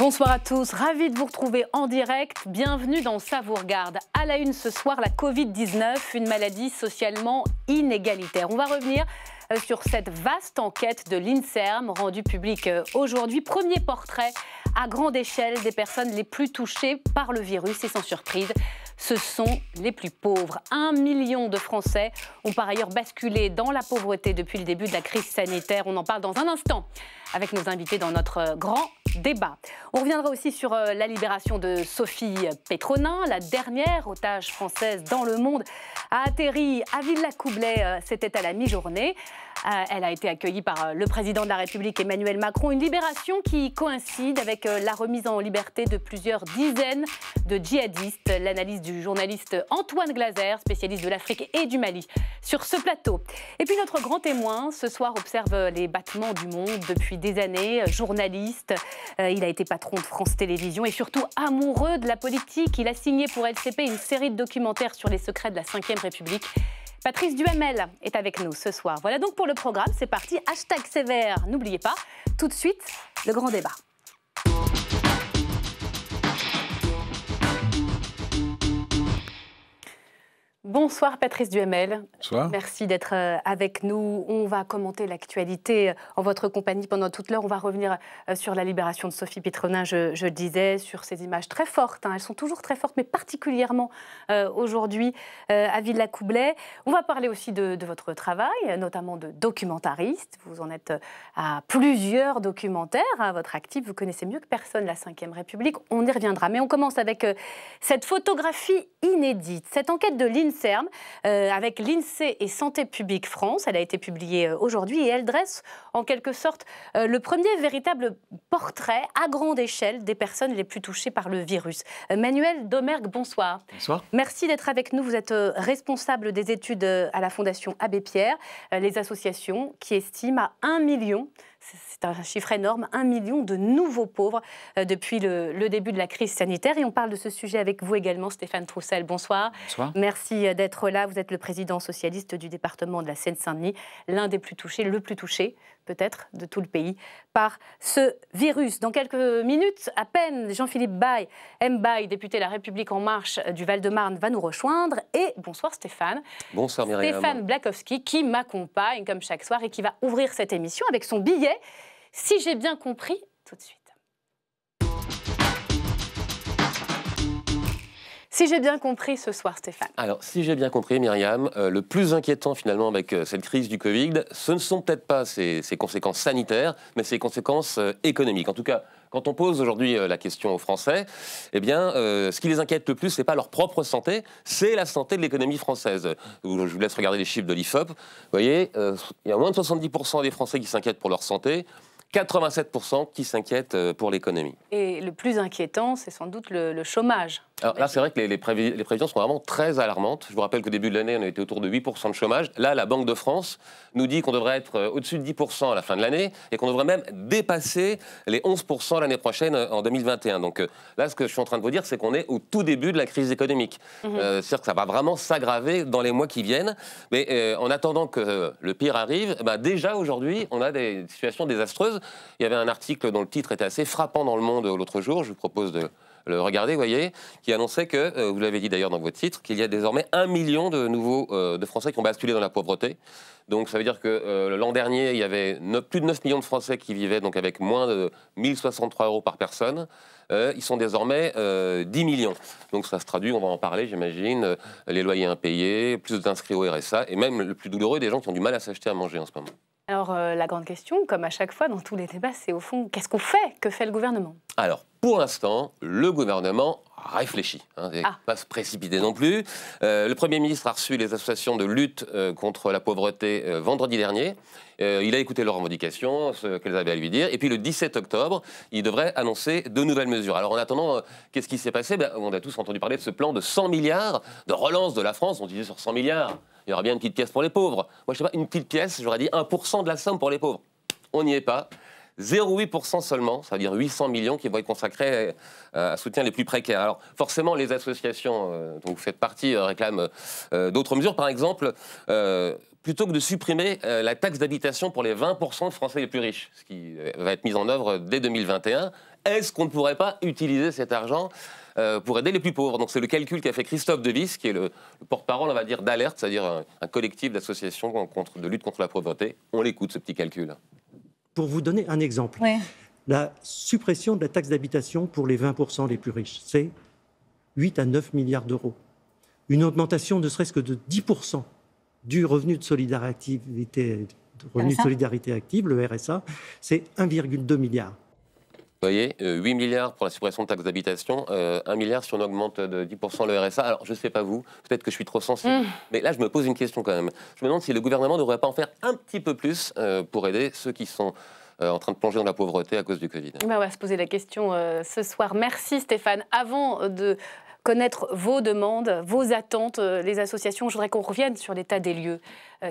Bonsoir à tous, ravi de vous retrouver en direct. Bienvenue dans Ça vous regarde. À la une ce soir, la Covid-19, une maladie socialement inégalitaire. On va revenir sur cette vaste enquête de l'INSERM rendue publique aujourd'hui. Premier portrait à grande échelle des personnes les plus touchées par le virus et sans surprise, ce sont les plus pauvres. 1 million de Français ont par ailleurs basculé dans la pauvreté depuis le début de la crise sanitaire. On en parle dans un instant avec nos invités dans notre grand débat. On reviendra aussi sur la libération de Sophie Petronin, la dernière otage française dans le monde, a atterri à Villacoublay, c'était à la mi-journée. Elle a été accueillie par le président de la République Emmanuel Macron. Une libération qui coïncide avec la remise en liberté de plusieurs dizaines de djihadistes. L'analyse du journaliste Antoine Glaser, spécialiste de l'Afrique et du Mali, sur ce plateau. Et puis notre grand témoin, ce soir, observe les battements du monde depuis des années. Journaliste, il a été patron de France Télévisions et surtout amoureux de la politique. Il a signé pour LCP une série de documentaires sur les secrets de la Ve République. Patrice Duhamel est avec nous ce soir. Voilà donc pour le programme, c'est parti. Hashtag sévère, n'oubliez pas. Tout de suite, le grand débat. Bonsoir Patrice Duhamel. Bonsoir. Merci d'être avec nous. On va commenter l'actualité en votre compagnie pendant toute l'heure. On va revenir sur la libération de Sophie Petronin, je le disais, sur ces images très fortes. Elles sont toujours très fortes, mais particulièrement aujourd'hui à Villacoublay. On va parler aussi de votre travail, notamment de documentariste. Vous en êtes à plusieurs documentaires à votre actif. Vous connaissez mieux que personne la Ve République. On y reviendra. Mais on commence avec cette photographie inédite, cette enquête de l'INSERM avec l'INSEE et Santé publique France. Elle a été publiée aujourd'hui et elle dresse en quelque sorte le premier véritable portrait à grande échelle des personnes les plus touchées par le virus. Manuel Domergue, bonsoir. Bonsoir. Merci d'être avec nous. Vous êtes responsable des études à la Fondation Abbé Pierre, les associations qui estiment à 1 million, c'est un chiffre énorme, 1 million de nouveaux pauvres depuis le début de la crise sanitaire. Et on parle de ce sujet avec vous également, Stéphane Troussel. Bonsoir. Bonsoir. Merci d'être là. Vous êtes le président socialiste du département de la Seine-Saint-Denis, l'un des plus touchés, le plus touché peut-être de tout le pays par ce virus. Dans quelques minutes à peine, Jean-Philippe Mbaye, député La République En Marche du Val-de-Marne, va nous rejoindre. Et bonsoir Stéphane. Bonsoir Myriam. Stéphane Blakowski qui m'accompagne comme chaque soir et qui va ouvrir cette émission avec son billet. Si j'ai bien compris, tout de suite. Si j'ai bien compris ce soir, Stéphane. Alors, si j'ai bien compris, Myriam, le plus inquiétant finalement avec cette crise du Covid, ce ne sont peut-être pas ses conséquences sanitaires, mais ses conséquences économiques. En tout cas, quand on pose aujourd'hui la question aux Français, eh bien, ce qui les inquiète le plus, ce n'est pas leur propre santé, c'est la santé de l'économie française. Je vous laisse regarder les chiffres de l'IFOP. Vous voyez, il y a moins de 70% des Français qui s'inquiètent pour leur santé, 87% qui s'inquiètent pour l'économie. Et le plus inquiétant, c'est sans doute le chômage. Alors là, c'est vrai que les prévisions sont vraiment très alarmantes. Je vous rappelle qu'au début de l'année, on a été autour de 8% de chômage. Là, la Banque de France nous dit qu'on devrait être au-dessus de 10% à la fin de l'année et qu'on devrait même dépasser les 11% l'année prochaine, en 2021. Donc là, ce que je suis en train de vous dire, c'est qu'on est au tout début de la crise économique. C'est-à-dire que ça va vraiment s'aggraver dans les mois qui viennent. Mais en attendant que le pire arrive, déjà aujourd'hui, on a des situations désastreuses. Il y avait un article dont le titre était assez frappant dans Le Monde l'autre jour. Je vous propose de le regarder, vous voyez, qui annonçait que, vous l'avez dit d'ailleurs dans votre titre, qu'il y a désormais 1 million de nouveaux de Français qui ont basculé dans la pauvreté. Donc ça veut dire que l'an dernier, il y avait plus de 9 millions de Français qui vivaient donc avec moins de 1 063 € par personne. Ils sont désormais 10 millions. Donc ça se traduit, on va en parler, j'imagine, les loyers impayés, plus d'inscrits au RSA, et même le plus douloureux, des gens qui ont du mal à s'acheter à manger en ce moment. Alors la grande question, comme à chaque fois dans tous les débats, c'est au fond, qu'est-ce qu'on fait? Que fait le gouvernement? Alors, pour l'instant, le gouvernement réfléchit. Il ne faut pas se précipiter non plus. Le Premier ministre a reçu les associations de lutte contre la pauvreté vendredi dernier. Il a écouté leurs revendications, ce qu'elles avaient à lui dire. Et puis le 17 octobre, il devrait annoncer de nouvelles mesures. Alors en attendant, qu'est-ce qui s'est passé? On a tous entendu parler de ce plan de 100 milliards de relance de la France. On disait sur 100 milliards, il y aura bien une petite pièce pour les pauvres. Moi, je sais pas, une petite pièce, j'aurais dit 1% de la somme pour les pauvres. On n'y est pas. 0,8% seulement, ça veut dire 800 millions qui vont être consacrés à soutien les plus précaires. Alors forcément, les associations dont vous faites partie réclament d'autres mesures. Par exemple, plutôt que de supprimer la taxe d'habitation pour les 20% de Français les plus riches, ce qui va être mis en œuvre dès 2021, est-ce qu'on ne pourrait pas utiliser cet argent pour aider les plus pauvres? Donc c'est le calcul qu'a fait Christophe Devis, qui est le porte-parole, on va dire, d'Alerte, c'est-à-dire un collectif d'associations de lutte contre la pauvreté. On l'écoute, ce petit calcul. Pour vous donner un exemple, la suppression de la taxe d'habitation pour les 20% les plus riches, c'est 8 à 9 milliards d'euros. Une augmentation ne serait-ce que de 10% du revenu de solidarité active, le RSA, c'est 1,2 milliard. Vous voyez, 8 milliards pour la suppression de taxes d'habitation, 1 milliard si on augmente de 10% le RSA. Alors, je ne sais pas vous, peut-être que je suis trop sensible, mais là, je me pose une question quand même. Je me demande si le gouvernement ne devrait pas en faire un petit peu plus pour aider ceux qui sont en train de plonger dans la pauvreté à cause du Covid. On va se poser la question ce soir. Merci Stéphane. Avant de connaître vos demandes, vos attentes, les associations, je voudrais qu'on revienne sur l'état des lieux.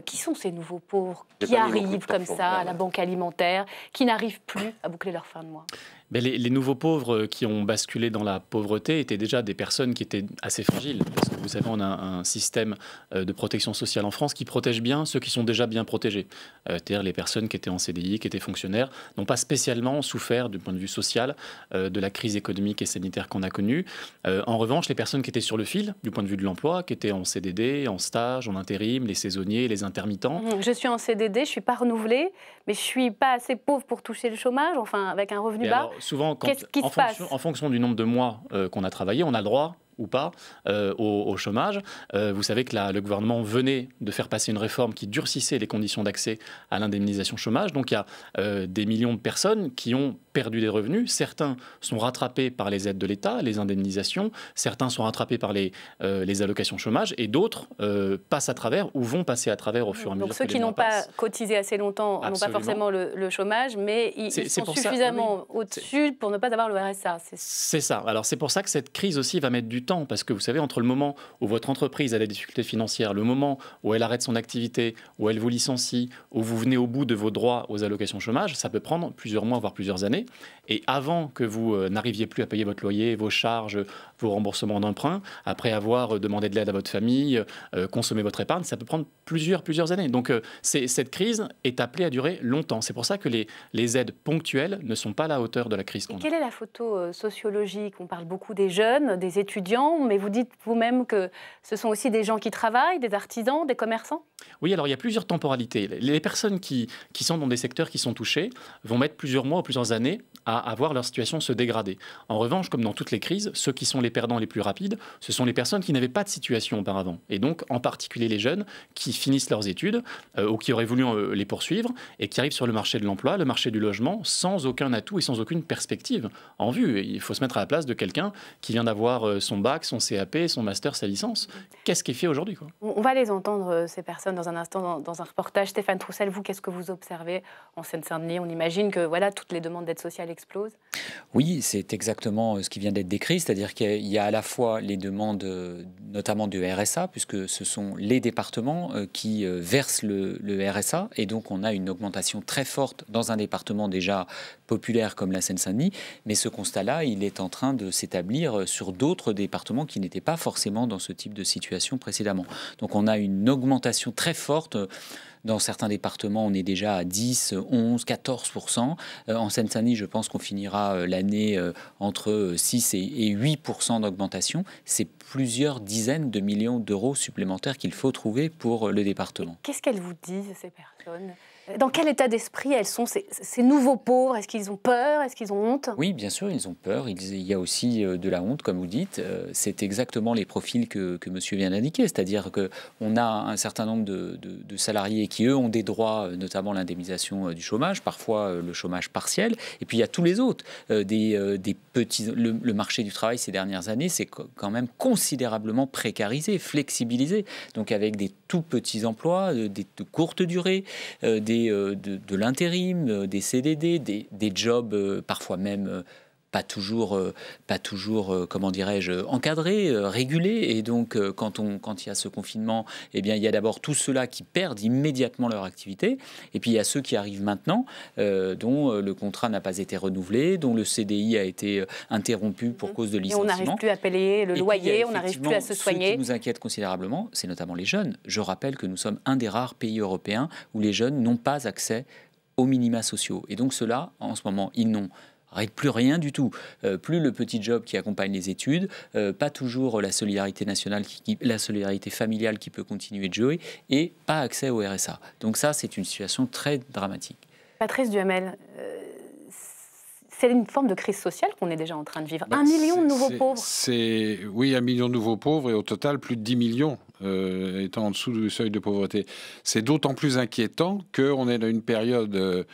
Qui sont ces nouveaux pauvres qui arrivent comme ça à la banque alimentaire, qui n'arrivent plus à boucler leur fin de mois? Les nouveaux pauvres qui ont basculé dans la pauvreté étaient déjà des personnes qui étaient assez fragiles. Parce que vous savez, on a un système de protection sociale en France qui protège bien ceux qui sont déjà bien protégés. C'est-à-dire les personnes qui étaient en CDI, qui étaient fonctionnaires, n'ont pas spécialement souffert du point de vue social de la crise économique et sanitaire qu'on a connue. En revanche, les personnes qui étaient sur le fil, du point de vue de l'emploi, qui étaient en CDD, en stage, en intérim, les saisonniers, les intermittents. Je suis en CDD, je ne suis pas renouvelée, mais je ne suis pas assez pauvre pour toucher le chômage, enfin avec un revenu bas. Alors, souvent, qu'est-ce qui se passe ? En fonction du nombre de mois qu'on a travaillé, on a le droit ou pas au chômage. Vous savez que le gouvernement venait de faire passer une réforme qui durcissait les conditions d'accès à l'indemnisation chômage. Donc il y a des millions de personnes qui ont perdu des revenus. Certains sont rattrapés par les aides de l'État, les indemnisations. Certains sont rattrapés par les allocations chômage. Et d'autres passent à travers ou vont passer à travers au fur et à mesure. Donc ceux qui n'ont pas cotisé assez longtemps n'ont pas forcément le chômage, mais ils sont suffisamment au-dessus pour ne pas avoir le RSA. C'est ça. Alors c'est pour ça que cette crise aussi va mettre du temps, parce que vous savez, entre le moment où votre entreprise a des difficultés financières, le moment où elle arrête son activité, où elle vous licencie, où vous venez au bout de vos droits aux allocations chômage, ça peut prendre plusieurs mois, voire plusieurs années. Et avant que vous n'arriviez plus à payer votre loyer, vos charges, vos remboursements d'emprunt, après avoir demandé de l'aide à votre famille, consommé votre épargne, ça peut prendre plusieurs années. Donc cette crise est appelée à durer longtemps. C'est pour ça que les aides ponctuelles ne sont pas à la hauteur de la crise qu'on a. Quelle est la photo sociologique? On parle beaucoup des jeunes, des étudiants, mais vous dites vous-même que ce sont aussi des gens qui travaillent, des artisans, des commerçants? Oui, alors il y a plusieurs temporalités. Les personnes qui sont dans des secteurs qui sont touchés vont mettre plusieurs mois ou plusieurs années à voir leur situation se dégrader. En revanche, comme dans toutes les crises, ceux qui sont les perdants les plus rapides, ce sont les personnes qui n'avaient pas de situation auparavant. Et donc, en particulier les jeunes qui finissent leurs études ou qui auraient voulu les poursuivre et qui arrivent sur le marché de l'emploi, le marché du logement, sans aucun atout et sans aucune perspective en vue. Et il faut se mettre à la place de quelqu'un qui vient d'avoir son bac, son CAP, son master, sa licence. Qu'est-ce qui est fait aujourd'hui, quoi? On va les entendre, ces personnes, dans un instant, dans un reportage. Stéphane Troussel, vous, qu'est-ce que vous observez en Seine-Saint-Denis? On imagine que voilà, toutes les demandes d'aide sociale explosent. Oui, c'est exactement ce qui vient d'être décrit, c'est-à-dire qu'il y a à la fois les demandes, notamment du RSA, puisque ce sont les départements qui versent le RSA, et donc on a une augmentation très forte dans un département déjà populaire comme la Seine-Saint-Denis, mais ce constat-là, il est en train de s'établir sur d'autres départements qui n'étaient pas forcément dans ce type de situation précédemment. Donc on a une augmentation très forte. Dans certains départements, on est déjà à 10, 11, 14%. En Seine-Saint-Denis, je pense qu'on finira l'année entre 6 et 8% d'augmentation. C'est plusieurs dizaines de millions d'euros supplémentaires qu'il faut trouver pour le département. Qu'est-ce qu'elles vous disent, ces personnes ? Dans quel état d'esprit elles sont, ces nouveaux pauvres? Est-ce qu'ils ont peur? Est-ce qu'ils ont honte? Oui, bien sûr, ils ont peur. Il y a aussi de la honte, comme vous dites. C'est exactement les profils que monsieur vient d'indiquer. C'est-à-dire qu'on a un certain nombre de salariés qui, eux, ont des droits, notamment l'indemnisation du chômage, parfois le chômage partiel. Et puis, il y a tous les autres. Des petits, le marché du travail ces dernières années, c'est quand même considérablement précarisé, flexibilisé. Donc, avec des tout petits emplois, de courte durée, de l'intérim, des CDD, des jobs parfois même pas toujours, comment dirais-je, encadrés, régulés. Et donc, quand il y a ce confinement, eh bien, il y a d'abord tous ceux-là qui perdent immédiatement leur activité. Et puis, il y a ceux qui arrivent maintenant, dont le contrat n'a pas été renouvelé, dont le CDI a été interrompu pour cause de licenciement. Et on n'arrive plus à payer le loyer, on n'arrive plus à se soigner. Ce qui nous inquiète considérablement, c'est notamment les jeunes. Je rappelle que nous sommes un des rares pays européens où les jeunes n'ont pas accès aux minima sociaux. Et donc, ceux-là, en ce moment, ils n'ont règle plus rien du tout. Plus le petit job qui accompagne les études, pas toujours la solidarité nationale, la solidarité familiale qui peut continuer de jouer, et pas accès au RSA. Donc ça, c'est une situation très dramatique. Patrice Duhamel, c'est une forme de crise sociale qu'on est déjà en train de vivre. 1 million de nouveaux pauvres. Oui, 1 million de nouveaux pauvres et au total plus de 10 millions étant en dessous du seuil de pauvreté. C'est d'autant plus inquiétant qu'on est dans une période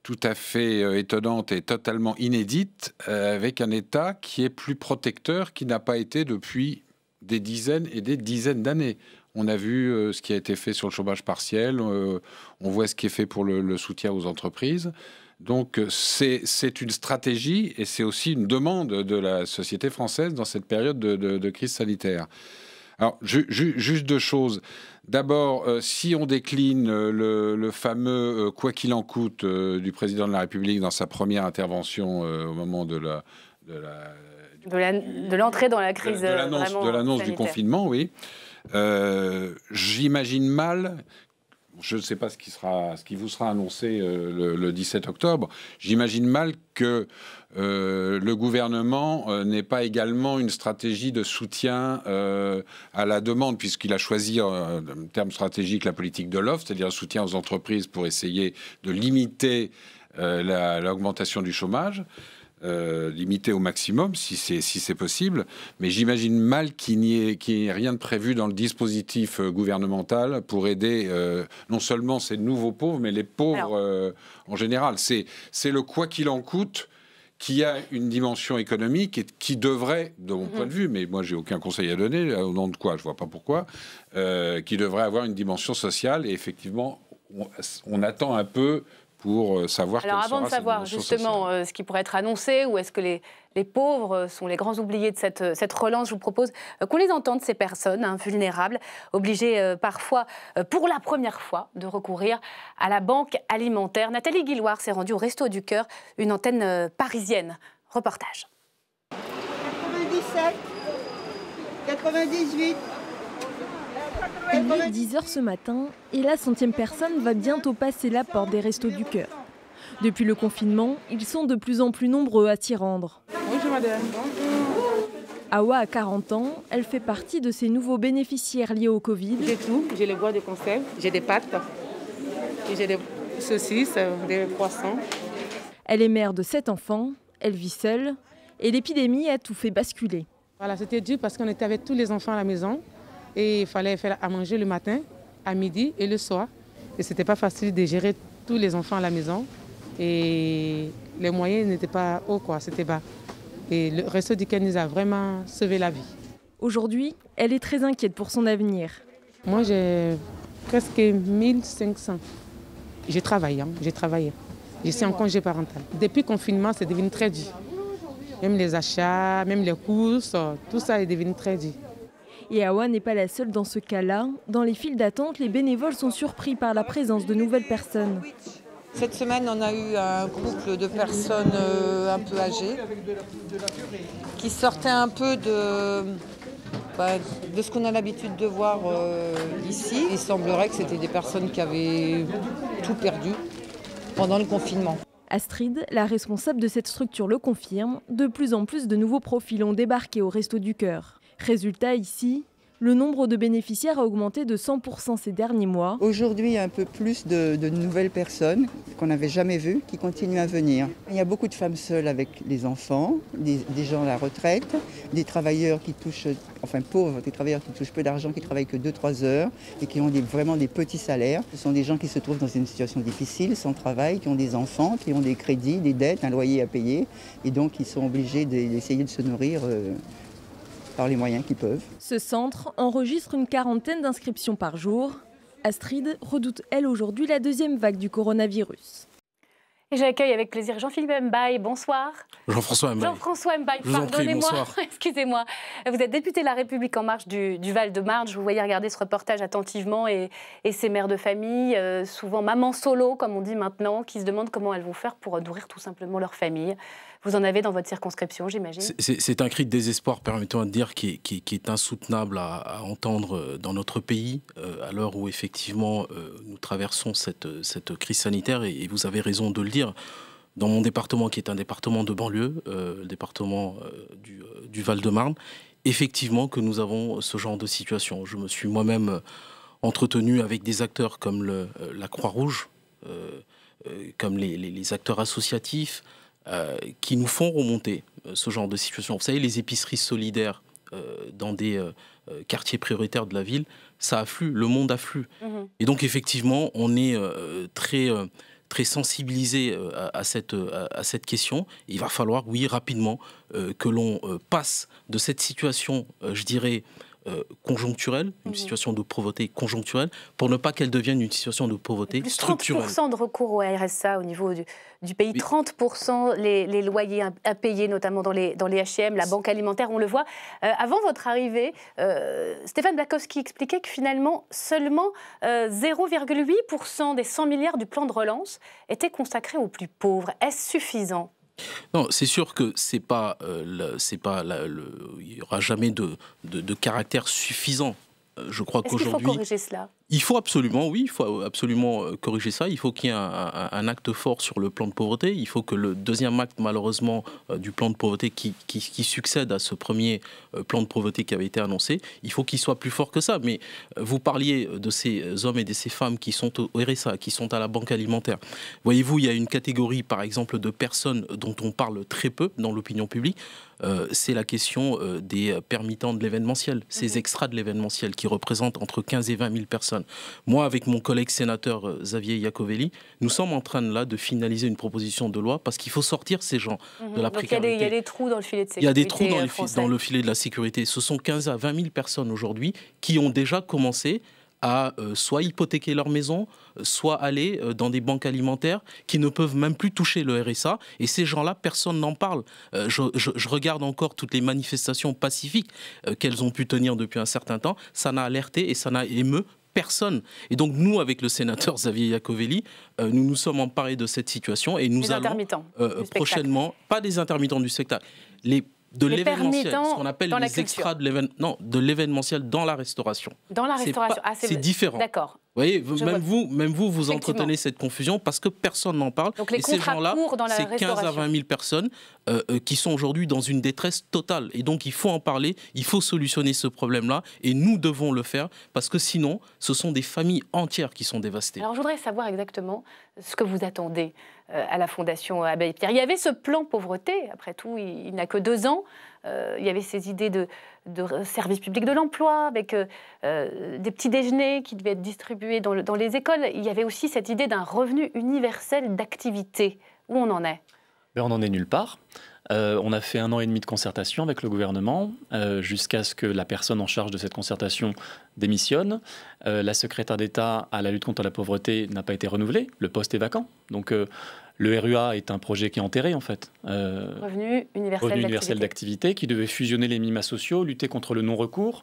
tout à fait étonnante et totalement inédite avec un État qui est plus protecteur qu'il n'a pas été depuis des dizaines et des dizaines d'années. On a vu ce qui a été fait sur le chômage partiel, on voit ce qui est fait pour le soutien aux entreprises. Donc c'est une stratégie et c'est aussi une demande de la société française dans cette période de crise sanitaire. Alors, juste 2 choses. D'abord, si on décline le fameux « quoi qu'il en coûte » du président de la République dans sa première intervention au moment de l'entrée dans la crise, de l'annonce du confinement, oui. J'imagine mal, je ne sais pas ce qui vous sera annoncé le 17 octobre, j'imagine mal que le gouvernement n'ait pas également une stratégie de soutien à la demande, puisqu'il a choisi en termes stratégiques la politique de l'offre, c'est-à-dire un soutien aux entreprises pour essayer de limiter l'augmentation du chômage. Limité au maximum si c'est possible, mais j'imagine mal qu'il n'y ait rien de prévu dans le dispositif gouvernemental pour aider non seulement ces nouveaux pauvres, mais les pauvres en général. C'est le quoi qu'il en coûte qui a une dimension économique et qui devrait, de mon point de vue, mais moi j'ai aucun conseil à donner, au nom de quoi, je vois pas pourquoi, qui devrait avoir une dimension sociale, et effectivement on attend un peu pour savoir. Alors avant de savoir justement ce qui pourrait être annoncé, ou est-ce que les pauvres sont les grands oubliés de cette relance, je vous propose qu'on les entende, ces personnes vulnérables, obligées parfois, pour la première fois, de recourir à la banque alimentaire. Nathalie Guilloire s'est rendue au Resto du Cœur, une antenne parisienne. Reportage. 97, 98... Il est 10h ce matin et la 100e personne va bientôt passer la porte des Restos du Cœur. Depuis le confinement, ils sont de plus en plus nombreux à s'y rendre. Bonjour madame. Awa a 40 ans, elle fait partie de ces nouveaux bénéficiaires liés au Covid. J'ai tout, j'ai les bois de conserve, j'ai des pâtes, j'ai des saucisses, des poissons. Elle est mère de 7 enfants, elle vit seule et l'épidémie a tout fait basculer. Voilà, c'était dur parce qu'on était avec tous les enfants à la maison. Et il fallait faire à manger le matin, à midi et le soir. Et ce n'était pas facile de gérer tous les enfants à la maison. Et les moyens n'étaient pas hauts, c'était bas. Et le Resto du Cœur nous a vraiment sauvé la vie. Aujourd'hui, elle est très inquiète pour son avenir. Moi, j'ai presque 1500. J'ai travaillé. Je suis en congé parental. Depuis le confinement, c'est devenu très dur. Même les achats, même les courses, tout ça est devenu très dur. Et Awa n'est pas la seule dans ce cas-là. Dans les files d'attente, les bénévoles sont surpris par la présence de nouvelles personnes. Cette semaine, on a eu un couple de personnes un peu âgées qui sortaient un peu de ce qu'on a l'habitude de voir ici. Il semblerait que c'était des personnes qui avaient tout perdu pendant le confinement. Astrid, la responsable de cette structure, le confirme. De plus en plus de nouveaux profils ont débarqué au Resto du Cœur. Résultat ici, le nombre de bénéficiaires a augmenté de 100% ces derniers mois. Aujourd'hui, il y a un peu plus de nouvelles personnes qu'on n'avait jamais vues qui continuent à venir. Il y a beaucoup de femmes seules avec les enfants, des gens à la retraite, des travailleurs qui touchent, enfin pauvres, des travailleurs qui touchent peu d'argent, qui travaillent que 2-3 heures et qui ont vraiment des petits salaires. Ce sont des gens qui se trouvent dans une situation difficile, sans travail, qui ont des enfants, qui ont des crédits, des dettes, un loyer à payer et donc ils sont obligés d'essayer de se nourrir par les moyens qu'ils peuvent. Ce centre enregistre une 40aine d'inscriptions par jour. Astrid redoute, elle, aujourd'hui, la deuxième vague du coronavirus. Et j'accueille avec plaisir Jean-Philippe Mbaye. Bonsoir. Jean-François Mbaye. Jean-François Mbaye, pardonnez-moi, excusez-moi. Vous êtes député de La République En Marche du Val-de-Marne. Je vous voyais regarder ce reportage attentivement et ces mères de famille, souvent mamans solo, comme on dit maintenant, qui se demandent comment elles vont faire pour nourrir tout simplement leur famille. Vous en avez dans votre circonscription, j'imagine. C'est un cri de désespoir, permettons de dire, qui est insoutenable à entendre dans notre pays, à l'heure où effectivement nous traversons cette crise sanitaire, et vous avez raison de le dire. dans mon département, qui est un département de banlieue, le département du Val-de-Marne, effectivement que nous avons ce genre de situation. Je me suis moi-même entretenu avec des acteurs comme la Croix-Rouge, comme les acteurs associatifs, qui nous font remonter ce genre de situation. Vous savez, les épiceries solidaires dans des quartiers prioritaires de la ville, ça afflue, le monde afflue. Et donc effectivement, on est très sensibilisé à cette question. Il va falloir, oui, rapidement, que l'on passe de cette situation, je dirais, conjoncturelle, une situation de pauvreté conjoncturelle, pour ne pas qu'elle devienne une situation de pauvreté structurelle. 30% de recours au RSA au niveau du pays, 30% les loyers impayés, notamment dans les HLM, la banque alimentaire, on le voit. Avant votre arrivée, Stéphane Blakowski expliquait que finalement, seulement 0,8% des 100 milliards du plan de relance étaient consacrés aux plus pauvres. Est-ce suffisant ? Non, c'est sûr que il n'y aura jamais de caractère suffisant. Je crois qu'aujourd'hui, il faut corriger cela. Il faut absolument, oui, il faut absolument corriger ça. Il faut qu'il y ait un acte fort sur le plan de pauvreté. Il faut que le deuxième acte, malheureusement, du plan de pauvreté qui succède à ce premier plan de pauvreté qui avait été annoncé, il faut qu'il soit plus fort que ça. Mais vous parliez de ces hommes et de ces femmes qui sont au RSA, qui sont à la banque alimentaire. Voyez-vous, il y a une catégorie, par exemple, de personnes dont on parle très peu dans l'opinion publique. C'est la question des permittents de l'événementiel, ces extras de l'événementiel qui représentent entre 15 et 20 000 personnes. Moi, avec mon collègue sénateur Xavier Iacovelli, nous sommes en train de finaliser une proposition de loi parce qu'il faut sortir ces gens de la précarité. Il y a des trous dans le filet de sécurité. Il y a des trous dans le filet de la sécurité. Ce sont 15 à 20 000 personnes aujourd'hui qui ont déjà commencé à soit hypothéquer leur maison, soit aller dans des banques alimentaires qui ne peuvent même plus toucher le RSA. Et ces gens-là, personne n'en parle. Je regarde encore toutes les manifestations pacifiques qu'elles ont pu tenir depuis un certain temps. Ça n'a alerté et ça n'a ému personne. Et donc nous, avec le sénateur Xavier Iacovelli, nous nous sommes emparés de cette situation et nous allons prochainement, pas des intermittents du spectacle, de l'événementiel, ce qu'on appelle les extras de l'événementiel dans la restauration. Dans la restauration, c'est différent. D'accord. Vous voyez, même vous entretenez cette confusion parce que personne n'en parle. Donc les contrats courts dans la restauration. C'est 15 à 20 000 personnes qui sont aujourd'hui dans une détresse totale. Et donc il faut en parler, il faut solutionner ce problème-là et nous devons le faire parce que sinon, ce sont des familles entières qui sont dévastées. Alors je voudrais savoir exactement ce que vous attendez à la Fondation Abbé Pierre. Il y avait ce plan pauvreté, après tout, il n'a que 2 ans. Il y avait ces idées de service public de l'emploi, avec des petits déjeuners qui devaient être distribués dans les écoles. Il y avait aussi cette idée d'un revenu universel d'activité. Où on en est ? On n'en est nulle part. On a fait 1 an et demi de concertation avec le gouvernement jusqu'à ce que la personne en charge de cette concertation démissionne. La secrétaire d'État à la lutte contre la pauvreté n'a pas été renouvelée. Le poste est vacant. Donc le RUA est un projet qui est enterré en fait. Revenu universel d'activité qui devait fusionner les minima sociaux, lutter contre le non-recours,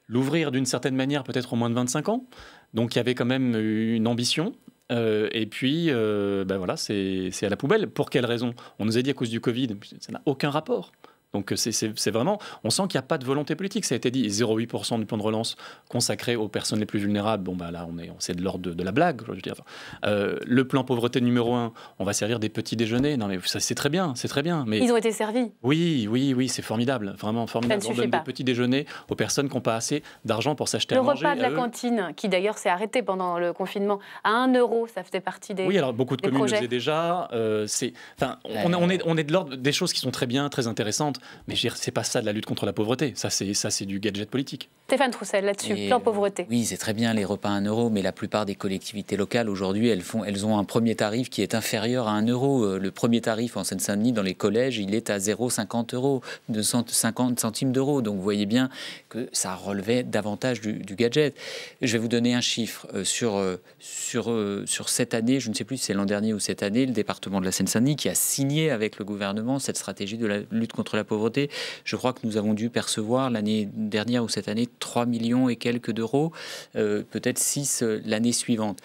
l'ouvrir d'une certaine manière peut-être aux moins de 25 ans. Donc il y avait quand même une ambition. Et puis, voilà, c'est à la poubelle. Pour quelle raison ? On nous a dit à cause du Covid, ça n'a aucun rapport. Donc c'est vraiment, on sent qu'il n'y a pas de volonté politique. Ça a été dit, 0,8% du plan de relance consacré aux personnes les plus vulnérables. Bon, là, c'est de l'ordre de la blague. Je veux dire. Le plan pauvreté numéro 1, on va servir des petits déjeuners. Non, mais ça, c'est très bien, c'est très bien. Mais ils ont été servis. Oui, c'est formidable, vraiment formidable. On donne des petits déjeuners aux personnes qui n'ont pas assez d'argent pour s'acheter à manger. Le repas de la cantine, qui d'ailleurs s'est arrêté pendant le confinement, à 1 €, ça faisait partie des Oui, alors beaucoup de communes le faisaient déjà. On est de l'ordre des choses qui sont très bien, très intéressantes. Mais c'est pas ça de la lutte contre la pauvreté. Ça, c'est du gadget politique. Stéphane Troussel, là-dessus, plan pauvreté. Oui, c'est très bien les repas à 1 €, mais la plupart des collectivités locales, aujourd'hui, elles ont un premier tarif qui est inférieur à 1 €. Le premier tarif en Seine-Saint-Denis, dans les collèges, il est à 0,50 €, 50 centimes d'euros. Donc vous voyez bien que ça relevait davantage du gadget. Je vais vous donner un chiffre. Sur cette année, je ne sais plus si c'est l'an dernier ou cette année, le département de la Seine-Saint-Denis qui a signé avec le gouvernement cette stratégie de la lutte contre la pauvreté. Je crois que nous avons dû percevoir l'année dernière ou cette année 3 millions et quelques d'euros, peut-être 6 l'année suivante.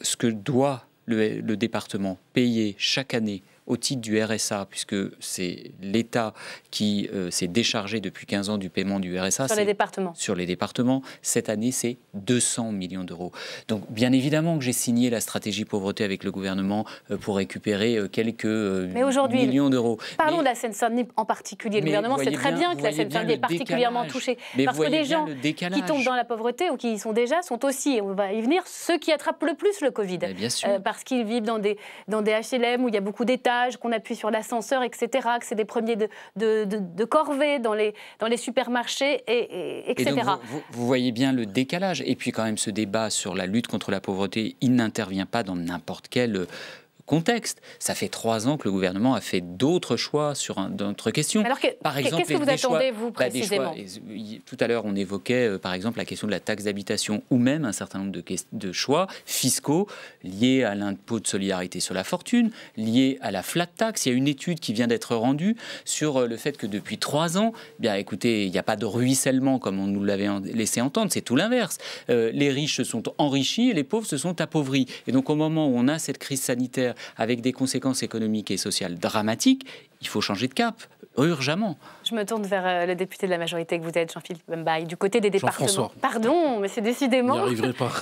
Ce que doit le département payer chaque année au titre du RSA, puisque c'est l'État qui s'est déchargé depuis 15 ans du paiement du RSA. Sur les départements. Sur les départements. Cette année, c'est 200 millions d'euros. Donc, bien évidemment que j'ai signé la stratégie pauvreté avec le gouvernement pour récupérer quelques millions d'euros. Parlons de la Seine-Saint-Denis en particulier. Le gouvernement sait très bien que la Seine-Saint-Denis est particulièrement touchée. Parce que les gens qui tombent dans la pauvreté ou qui y sont déjà sont aussi, et on va y venir, ceux qui attrapent le plus le Covid. Bien sûr. Parce qu'ils vivent dans des HLM où il y a beaucoup d'étages, qu'on appuie sur l'ascenseur, etc., que c'est des premiers de corvée dans les supermarchés, etc. Et donc vous voyez bien le décalage. Et puis quand même, ce débat sur la lutte contre la pauvreté, il n'intervient pas dans n'importe quel contexte. Ça fait 3 ans que le gouvernement a fait d'autres choix sur d'autres questions. Alors par exemple, qu'est-ce que vous attendez, vous, précisément tout à l'heure, on évoquait, par exemple, la question de la taxe d'habitation ou même un certain nombre de choix fiscaux liés à l'impôt de solidarité sur la fortune, liés à la flat tax. Il y a une étude qui vient d'être rendue sur le fait que depuis 3 ans, bien écoutez, il n'y a pas de ruissellement comme on nous l'avait laissé entendre, c'est tout l'inverse. Les riches se sont enrichis et les pauvres se sont appauvris. Et donc au moment où on a cette crise sanitaire avec des conséquences économiques et sociales dramatiques, il faut changer de cap, urgemment. Je me tourne vers le député de la majorité que vous êtes, Jean-Philippe Mbaye, du côté des départements. Jean-François. Pardon, mais c'est décidément... N'y arriverai pas.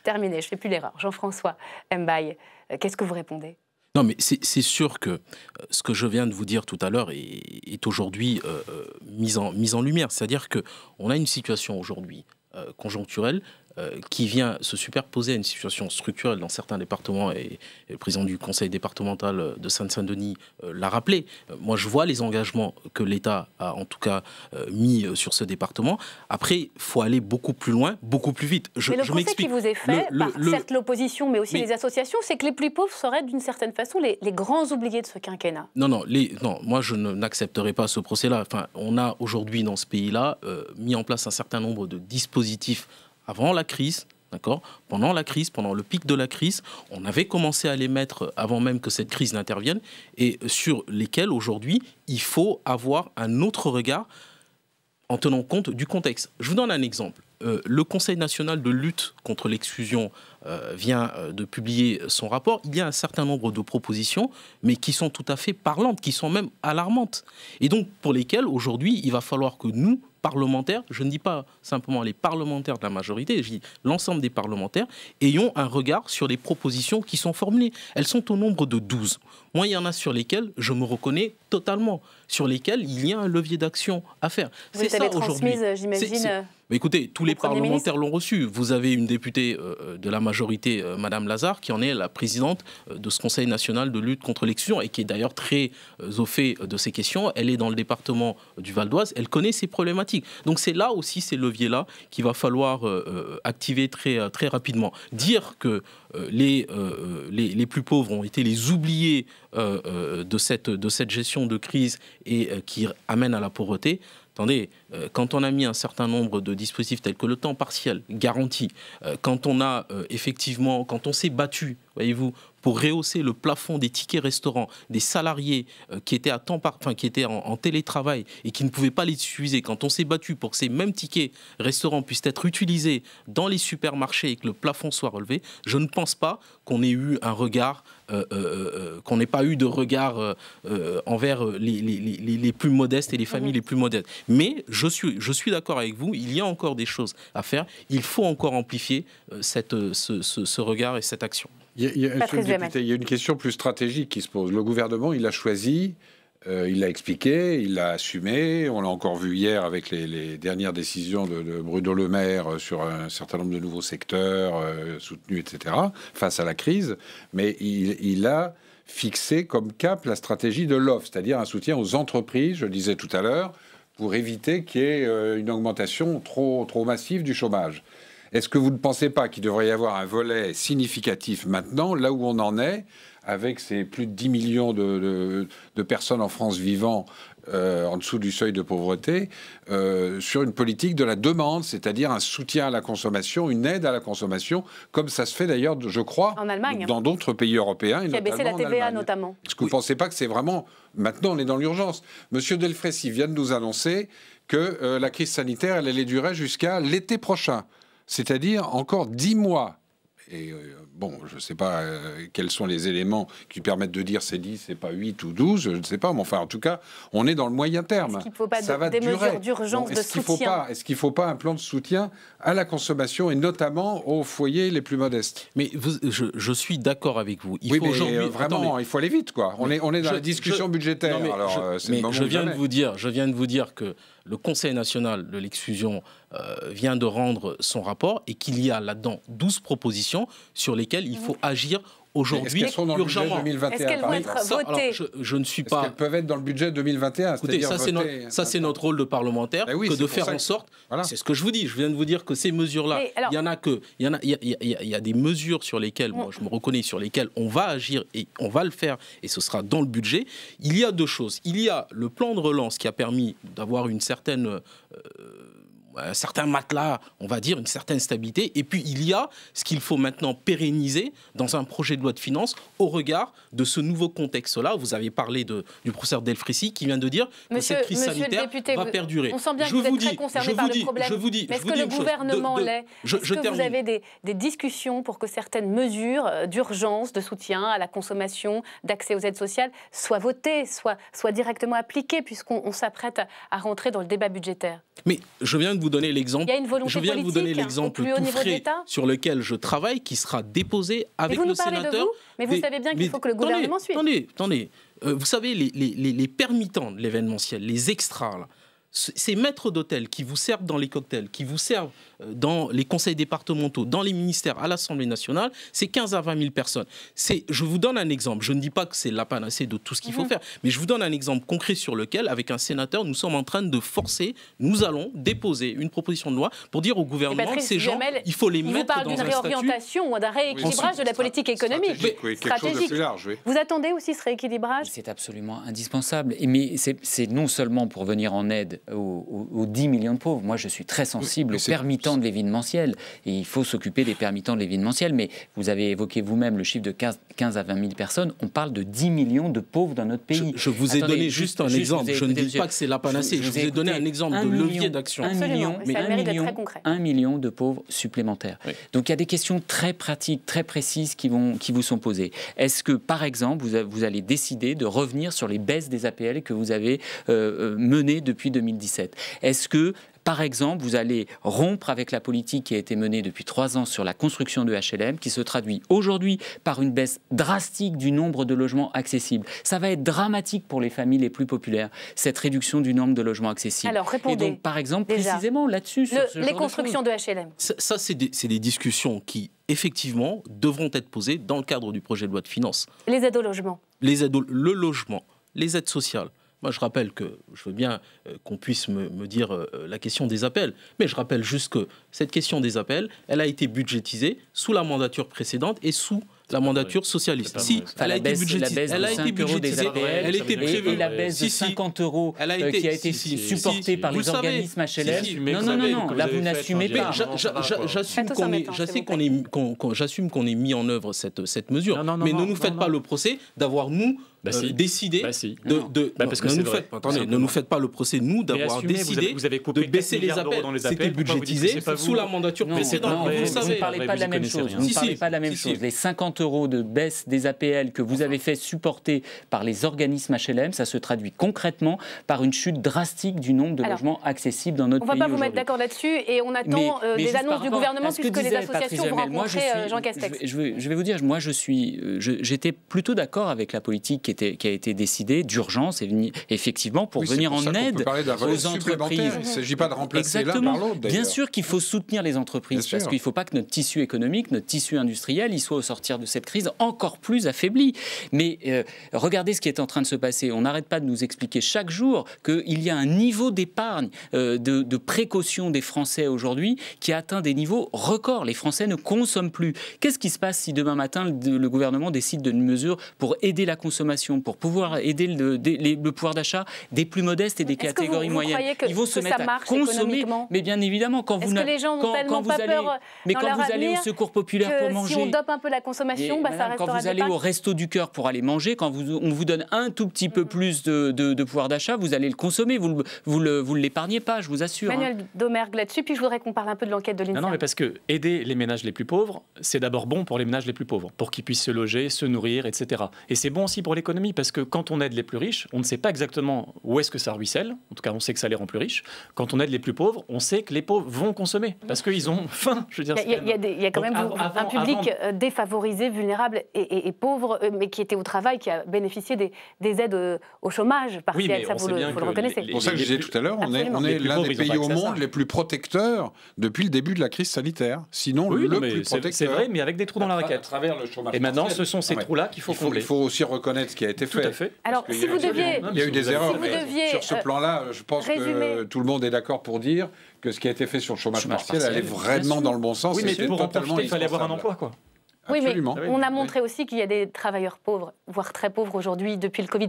Terminé, je ne fais plus l'erreur. Jean-François Mbaye, qu'est-ce que vous répondez ? Non, mais c'est sûr que ce que je viens de vous dire tout à l'heure est aujourd'hui mis en lumière. C'est-à-dire qu'on a une situation aujourd'hui conjoncturelle qui vient se superposer à une situation structurelle dans certains départements, et le président du conseil départemental de Seine-Saint-Denis l'a rappelé. Moi, je vois les engagements que l'État a en tout cas mis sur ce département. Après, il faut aller beaucoup plus loin, beaucoup plus vite. Mais le conseil qui vous est fait, par certes l'opposition, mais aussi les associations, c'est que les plus pauvres seraient d'une certaine façon les grands oubliés de ce quinquennat. Non, moi je n'accepterai pas ce procès-là. Enfin, on a aujourd'hui dans ce pays-là mis en place un certain nombre de dispositifs avant la crise, d'accord ? Pendant la crise, pendant le pic de la crise, on avait commencé à les mettre avant même que cette crise n'intervienne, et sur lesquels aujourd'hui il faut avoir un autre regard en tenant compte du contexte. Je vous donne un exemple. Le Conseil national de lutte contre l'exclusion vient de publier son rapport. Il y a un certain nombre de propositions, mais qui sont tout à fait parlantes, qui sont même alarmantes. Et donc, pour lesquelles, aujourd'hui, il va falloir que nous, parlementaires, je ne dis pas simplement les parlementaires de la majorité, je dis l'ensemble des parlementaires, ayons un regard sur les propositions qui sont formulées. Elles sont au nombre de 12. Moi, il y en a sur lesquelles je me reconnais totalement, sur lesquelles il y a un levier d'action à faire. C'est ça aujourd'hui. J'imagine. Mais écoutez, tous les parlementaires l'ont reçu. Vous avez une députée de la majorité, Madame Lazare, qui en est la présidente de ce Conseil national de lutte contre l'exclusion et qui est d'ailleurs très au fait de ces questions. Elle est dans le département du Val d'Oise, elle connaît ces problématiques. Donc c'est là aussi ces leviers-là qu'il va falloir activer très, très rapidement. Dire que les plus pauvres ont été les oubliés de cette gestion de crise et qui amène à la pauvreté. Attendez, quand on a mis un certain nombre de dispositifs tels que le temps partiel garanti, quand on a effectivement, quand on s'est battu, voyez-vous, pour rehausser le plafond des tickets restaurants, des salariés qui étaient qui étaient en télétravail et qui ne pouvaient pas les utiliser, quand on s'est battu pour que ces mêmes tickets restaurants puissent être utilisés dans les supermarchés et que le plafond soit relevé, je ne pense pas qu'on ait eu un regard, qu'on n'ait pas eu de regard envers les plus modestes et les familles les plus modestes. Mais je suis d'accord avec vous, il y a encore des choses à faire, il faut encore amplifier ce regard et cette action. Il y a une question plus stratégique qui se pose. Le gouvernement, il a choisi, il l'a expliqué, il l'a assumé. On l'a encore vu hier avec les dernières décisions de Bruno Le Maire sur un certain nombre de nouveaux secteurs soutenus, etc., face à la crise. Mais il a fixé comme cap la stratégie de l'offre, c'est-à-dire un soutien aux entreprises, je le disais tout à l'heure, pour éviter qu'il y ait une augmentation trop massive du chômage. Est-ce que vous ne pensez pas qu'il devrait y avoir un volet significatif maintenant, là où on en est, avec ces plus de 10 millions de personnes en France vivant en dessous du seuil de pauvreté, sur une politique de la demande, c'est-à-dire un soutien à la consommation, une aide à la consommation, comme ça se fait d'ailleurs, je crois, en Allemagne, dans d'autres pays européens. Qui a baissé la TVA notamment. Est-ce que vous ne pensez pas que c'est vraiment... Maintenant, on est dans l'urgence. Monsieur Delfraissy vient de nous annoncer que la crise sanitaire, elle allait durer jusqu'à l'été prochain. C'est-à-dire encore 10 mois. Et bon, je ne sais pas quels sont les éléments qui permettent de dire c'est 10, c'est pas 8 ou 12, je ne sais pas, mais enfin, en tout cas, on est dans le moyen terme. Est-ce qu'il ne faut pas ça va des durer. mesures d'urgence, de soutien? Est-ce qu'il ne faut pas un plan de soutien à la consommation et notamment aux foyers les plus modestes? Mais je suis d'accord avec vous. Oui, mais vraiment, il faut aller vite, quoi. On est dans la discussion budgétaire. Je viens de vous dire que le Conseil national de l'exclusion vient de rendre son rapport et qu'il y a là-dedans 12 propositions sur lesquelles il faut agir aujourd'hui urgemment. Est-ce qu'elles vont être votées? Je ne suis pas... Est-ce qu'elles peuvent être dans le budget 2021? Écoutez, ça c'est notre rôle de parlementaire, que de faire en sorte... Voilà. C'est ce que je vous dis. Je viens de vous dire que ces mesures-là, il y a des mesures sur lesquelles, moi je me reconnais, sur lesquelles on va agir et on va le faire et ce sera dans le budget. Il y a deux choses. Il y a le plan de relance qui a permis d'avoir une certaine... un certain matelas, on va dire, une certaine stabilité. Et puis, il y a ce qu'il faut maintenant pérenniser dans un projet de loi de finances au regard de ce nouveau contexte-là. Vous avez parlé du professeur Delfrécy qui vient de dire que cette crise sanitaire va perdurer. On sent bien que vous êtes très concerné par le problème. Mais est-ce que le gouvernement l'est? Est-ce que vous avez des discussions pour que certaines mesures d'urgence, de soutien à la consommation, d'accès aux aides sociales soient votées, soient directement appliquées, puisqu'on s'apprête à rentrer dans le débat budgétaire? Mais je viens de vous donner l'exemple. Il y a une volonté je viens de vous donner l'exemple tout frais sur lequel je travaille, qui sera déposé avec le sénateur. Mais vous savez bien qu'il faut que le gouvernement suive. Attendez. Vous savez, les permittents de l'événementiel, les extras, là, ces maîtres d'hôtel qui vous servent dans les cocktails, qui vous servent dans les conseils départementaux, dans les ministères, à l'Assemblée nationale, c'est 15 à 20 000 personnes. Je vous donne un exemple. Je ne dis pas que c'est la panacée de tout ce qu'il faut faire, mais je vous donne un exemple concret sur lequel, avec un sénateur, nous sommes en train de forcer, nous allons déposer une proposition de loi pour dire au gouvernement que ces gens, il faut les mettre dans un statut. Il vous parle d'une réorientation ou d'un rééquilibrage de la politique économique. Stratégique. Vous attendez aussi ce rééquilibrage? C'est absolument indispensable. Mais c'est non seulement pour venir en aide aux 10 millions de pauvres. Moi, je suis très sensible aux permittents de l'événementiel. Et il faut s'occuper des permittents de l'événementiel. Mais vous avez évoqué vous-même le chiffre de 15 à 20 000 personnes. On parle de 10 millions de pauvres dans notre pays. Je vous ai donné juste un exemple. Je ne dis pas que c'est la panacée. Je vous ai donné un exemple de levier d'action. 1 million de pauvres supplémentaires. Oui. Donc, il y a des questions très pratiques, très précises qui vous sont posées. Est-ce que, par exemple, vous allez décider de revenir sur les baisses des APL que vous avez menées depuis 2017? Est-ce que, par exemple, vous allez rompre avec la politique qui a été menée depuis 3 ans sur la construction de HLM, qui se traduit aujourd'hui par une baisse drastique du nombre de logements accessibles? Ça va être dramatique pour les familles les plus populaires, cette réduction du nombre de logements accessibles. Alors, répondez. Et donc, par exemple, précisément là-dessus, les constructions de HLM. Ça, c'est des discussions qui, effectivement, devront être posées dans le cadre du projet de loi de finances. Les aides au logement. Le logement, les aides sociales. Moi, je rappelle que je veux bien qu'on puisse me dire la question des appels, mais je rappelle juste que cette question des appels, elle a été budgétisée sous la mandature précédente et sous la mandature socialiste. Si, elle a été budgétisée. Elle a été budgétisée. Elle était prévue. Et la baisse de 50 € qui a été supportée par les organismes HLM. Non, là vous n'assumez pas. J'assume qu'on ait mis en œuvre cette mesure, mais ne nous faites pas le procès d'avoir nous décidé ne nous faites pas le procès, nous, d'avoir décidé de baisser les appels. C'était budgétisé sous la mandature précédente. Vous ne parlez pas de la même chose. Vous ne parlez pas de la même chose. Les 50 € de baisse des APL que vous avez fait supporter par les organismes HLM, ça se traduit concrètement par une chute drastique du nombre de logements accessibles dans notre pays. On ne va pas vous mettre d'accord là-dessus et on attend des annonces du gouvernement puisque les associations vont rencontrer Jean Castex. Je vais vous dire, moi j'étais plutôt d'accord avec la politique qui a été décidée d'urgence, effectivement, pour venir en aide aux entreprises. Il ne s'agit pas de remplacer l'un par l'autre. Bien sûr qu'il faut soutenir les entreprises, parce qu'il ne faut pas que notre tissu économique, notre tissu industriel, il soit au sortir de cette crise encore plus affaibli. Mais regardez ce qui est en train de se passer. On n'arrête pas de nous expliquer chaque jour qu'il y a un niveau d'épargne, de précaution des Français aujourd'hui qui a atteint des niveaux records. Les Français ne consomment plus. Qu'est-ce qui se passe si demain matin le gouvernement décide d'une mesure pour aider la consommation d'incitation pour pouvoir aider le pouvoir d'achat des plus modestes et des catégories moyennes. Ils vont se mettre à consommer, mais bien évidemment, quand vous les gens n'ont tellement pas peur quand vous allez au Secours populaire pour manger, si on dope un peu la consommation, ça restera. Quand vous allez au Resto du Cœur pour aller manger, quand on vous donne un tout petit peu plus de pouvoir d'achat, vous allez le consommer, vous l'épargnez pas, je vous assure. Manuel Domergue là-dessus, puis je voudrais qu'on parle un peu de l'enquête de l'INSERM. Non, mais parce que aider les ménages les plus pauvres, c'est d'abord bon pour les ménages les plus pauvres, pour qu'ils puissent se loger, se nourrir, etc. Et c'est bon aussi pour l'économie, parce que quand on aide les plus riches, on ne sait pas exactement où est-ce que ça ruisselle. En tout cas, on sait que ça les rend plus riches. Quand on aide les plus pauvres, on sait que les pauvres vont consommer, parce qu'ils ont faim. Je veux dire, il y a quand même un public défavorisé, vulnérable et pauvre, mais qui était au travail, qui a bénéficié des aides au chômage partiel. Ça, vous le reconnaissez. C'est pour ça que je disais tout à l'heure, on est l'un des pays au monde les plus protecteurs depuis le début de la crise sanitaire. Sinon, le plus protecteur. C'est vrai, mais avec des trous dans la raquette. À travers le chômage. Et maintenant, ce sont ces trous-là qu'il faut combler. Il faut aussi reconnaître ce qui a été fait. Tout à fait. Alors, si vous deviez... Il y a eu des erreurs, mais sur ce plan-là, je pense que tout le monde est d'accord pour dire que ce qui a été fait sur le chômage partiel allait vraiment dans le bon sens. Oui, mais pour en profiter, il fallait avoir un emploi, quoi. Oui, mais on a montré aussi qu'il y a des travailleurs pauvres, voire très pauvres aujourd'hui depuis le Covid.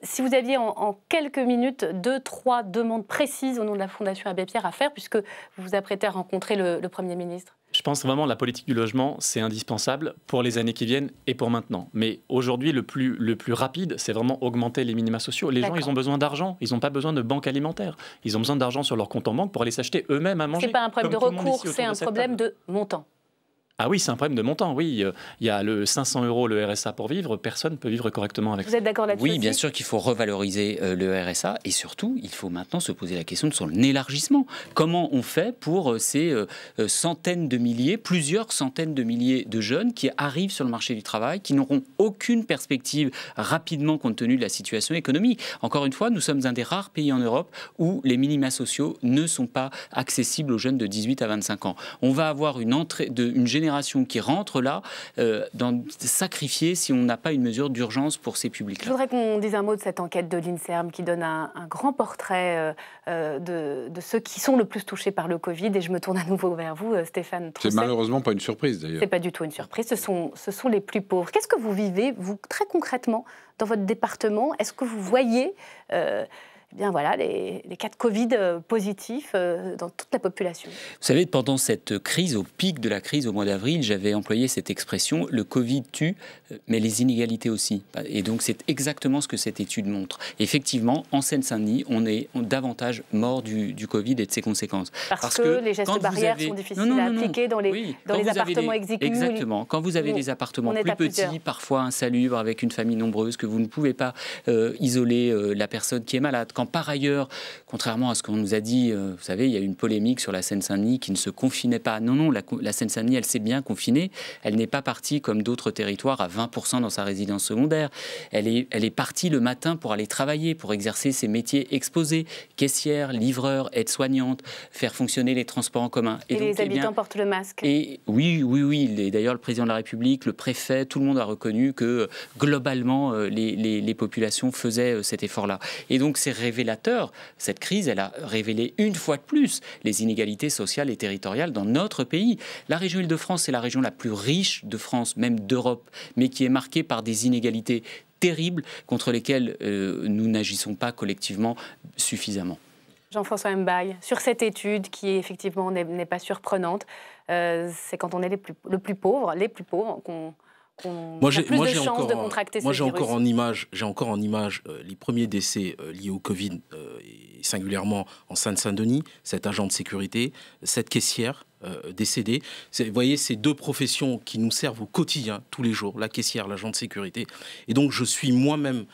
Si vous aviez en quelques minutes 2-3 demandes précises au nom de la Fondation Abbé Pierre à faire, puisque vous vous apprêtez à rencontrer le Premier ministre. Je pense vraiment que la politique du logement, c'est indispensable pour les années qui viennent et pour maintenant. Mais aujourd'hui, le plus rapide, c'est vraiment augmenter les minima sociaux. Les gens, ils ont besoin d'argent. Ils n'ont pas besoin de banque alimentaire. Ils ont besoin d'argent sur leur compte en banque pour aller s'acheter eux-mêmes à manger. Ce n'est pas un problème de recours, c'est un problème de montant. Ah oui, c'est un problème de montant, oui. Il y a le 500 €, le RSA pour vivre, personne ne peut vivre correctement avec ça. Vous êtes d'accord là-dessus? Oui, bien sûr qu'il faut revaloriser le RSA et surtout, il faut maintenant se poser la question de son élargissement. Comment on fait pour ces centaines de milliers, plusieurs centaines de milliers de jeunes qui arrivent sur le marché du travail, qui n'auront aucune perspective rapidement compte tenu de la situation économique? Encore une fois, nous sommes un des rares pays en Europe où les minima sociaux ne sont pas accessibles aux jeunes de 18 à 25 ans. On va avoir une génération qui rentre là, sacrifiée si on n'a pas une mesure d'urgence pour ces publics-là. Je voudrais qu'on dise un mot de cette enquête de l'INSERM qui donne un grand portrait de ceux qui sont le plus touchés par le Covid. Et je me tourne à nouveau vers vous, Stéphane Trousset. C'est malheureusement pas une surprise, d'ailleurs. C'est pas du tout une surprise. Ce sont les plus pauvres. Qu'est-ce que vous vivez, vous, très concrètement, dans votre département? Est-ce que vous voyez... bien voilà, les cas de Covid positifs dans toute la population. Vous savez, pendant cette crise, au pic de la crise au mois d'avril, j'avais employé cette expression, le Covid tue, mais les inégalités aussi. Et donc c'est exactement ce que cette étude montre. Effectivement, en Seine-Saint-Denis, on est davantage mort du Covid et de ses conséquences. Parce que les gestes barrières sont difficiles à appliquer dans les appartements exigus. Exactement. Quand vous avez des appartements plus petits, parfois insalubres, avec une famille nombreuse, que vous ne pouvez pas isoler la personne qui est malade. Quand par ailleurs, contrairement à ce qu'on nous a dit, vous savez, il y a eu une polémique sur la Seine-Saint-Denis qui ne se confinait pas. Non, la Seine-Saint-Denis, elle s'est bien confinée. Elle n'est pas partie comme d'autres territoires à 20% dans sa résidence secondaire. Elle est partie le matin pour aller travailler, pour exercer ses métiers exposés, caissière, livreur, aide-soignante, faire fonctionner les transports en commun. Et donc, les habitants portent le masque. Et oui. Et d'ailleurs, le président de la République, le préfet, tout le monde a reconnu que globalement, les populations faisaient cet effort-là. Et donc, c'est révélateur. Cette crise, elle a révélé une fois de plus les inégalités sociales et territoriales dans notre pays. La région Île-de-France, c'est la région la plus riche de France, même d'Europe, mais qui est marquée par des inégalités terribles contre lesquelles nous n'agissons pas collectivement suffisamment. Jean-François Mbaye, sur cette étude qui effectivement n'est pas surprenante, c'est quand on est les plus pauvres qu'on a plus de chances de contracter ce virus. J'ai encore en image les premiers décès liés au Covid, et singulièrement en Seine-Saint-Denis, cet agent de sécurité, cette caissière décédée. Vous voyez, ces deux professions qui nous servent au quotidien, tous les jours, la caissière, l'agent de sécurité. Et donc, je suis moi-même...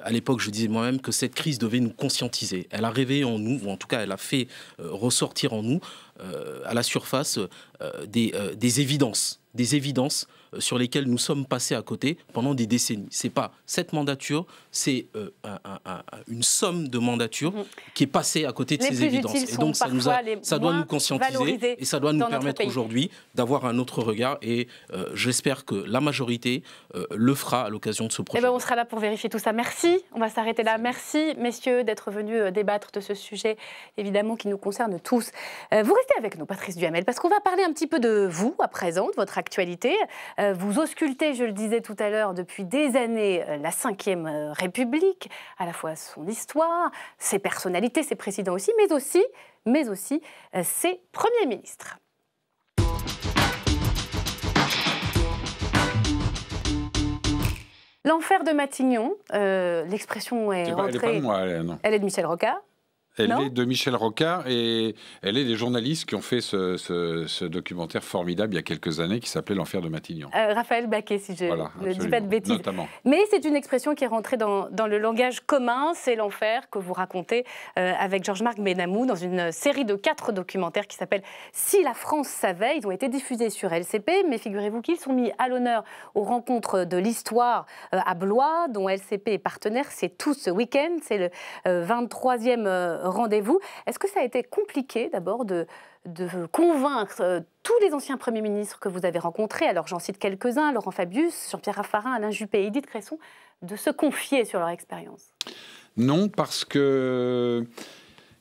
à l'époque, je disais moi-même que cette crise devait nous conscientiser. Elle a réveillé en nous, ou en tout cas, elle a fait ressortir en nous, à la surface, des évidences sur lesquelles nous sommes passés à côté pendant des décennies. C'est pas cette mandature, c'est une somme de mandatures qui est passée à côté de ces évidences. Et donc, ça doit nous conscientiser et ça doit nous permettre aujourd'hui d'avoir un autre regard. Et j'espère que la majorité le fera à l'occasion de ce projet. On sera là pour vérifier tout ça. Merci. On va s'arrêter là. Merci, messieurs, d'être venus débattre de ce sujet, évidemment, qui nous concerne tous. Vous restez avec nous, Patrice Duhamel, parce qu'on va parler un petit peu de vous, à présent, de votre actualité. Vous auscultez, je le disais tout à l'heure, depuis des années, la Ve République, à la fois son histoire, ses personnalités, ses présidents aussi, mais aussi ses premiers ministres. L'enfer de Matignon, l'expression est rentrée... Elle n'est pas de moi, non. Elle est de Michel Rocard. Elle est de Michel Rocard et elle est des journalistes qui ont fait ce documentaire formidable il y a quelques années qui s'appelait L'enfer de Matignon. Raphaël Baquet, si je ne dis pas de bêtises. Notamment. Mais c'est une expression qui est rentrée dans le langage commun, c'est l'enfer que vous racontez avec Georges-Marc Benamou dans une série de 4 documentaires qui s'appelle « Si la France savait ». Ils ont été diffusés sur LCP, mais figurez-vous qu'ils sont mis à l'honneur aux rencontres de l'histoire à Blois, dont LCP est partenaire. C'est tout ce week-end, c'est le 23e rendez-vous. Est-ce que ça a été compliqué d'abord de convaincre tous les anciens premiers ministres que vous avez rencontrés, alors j'en cite quelques-uns, Laurent Fabius, Jean-Pierre Raffarin, Alain Juppé, Édith Cresson, de se confier sur leur expérience? Non, parce que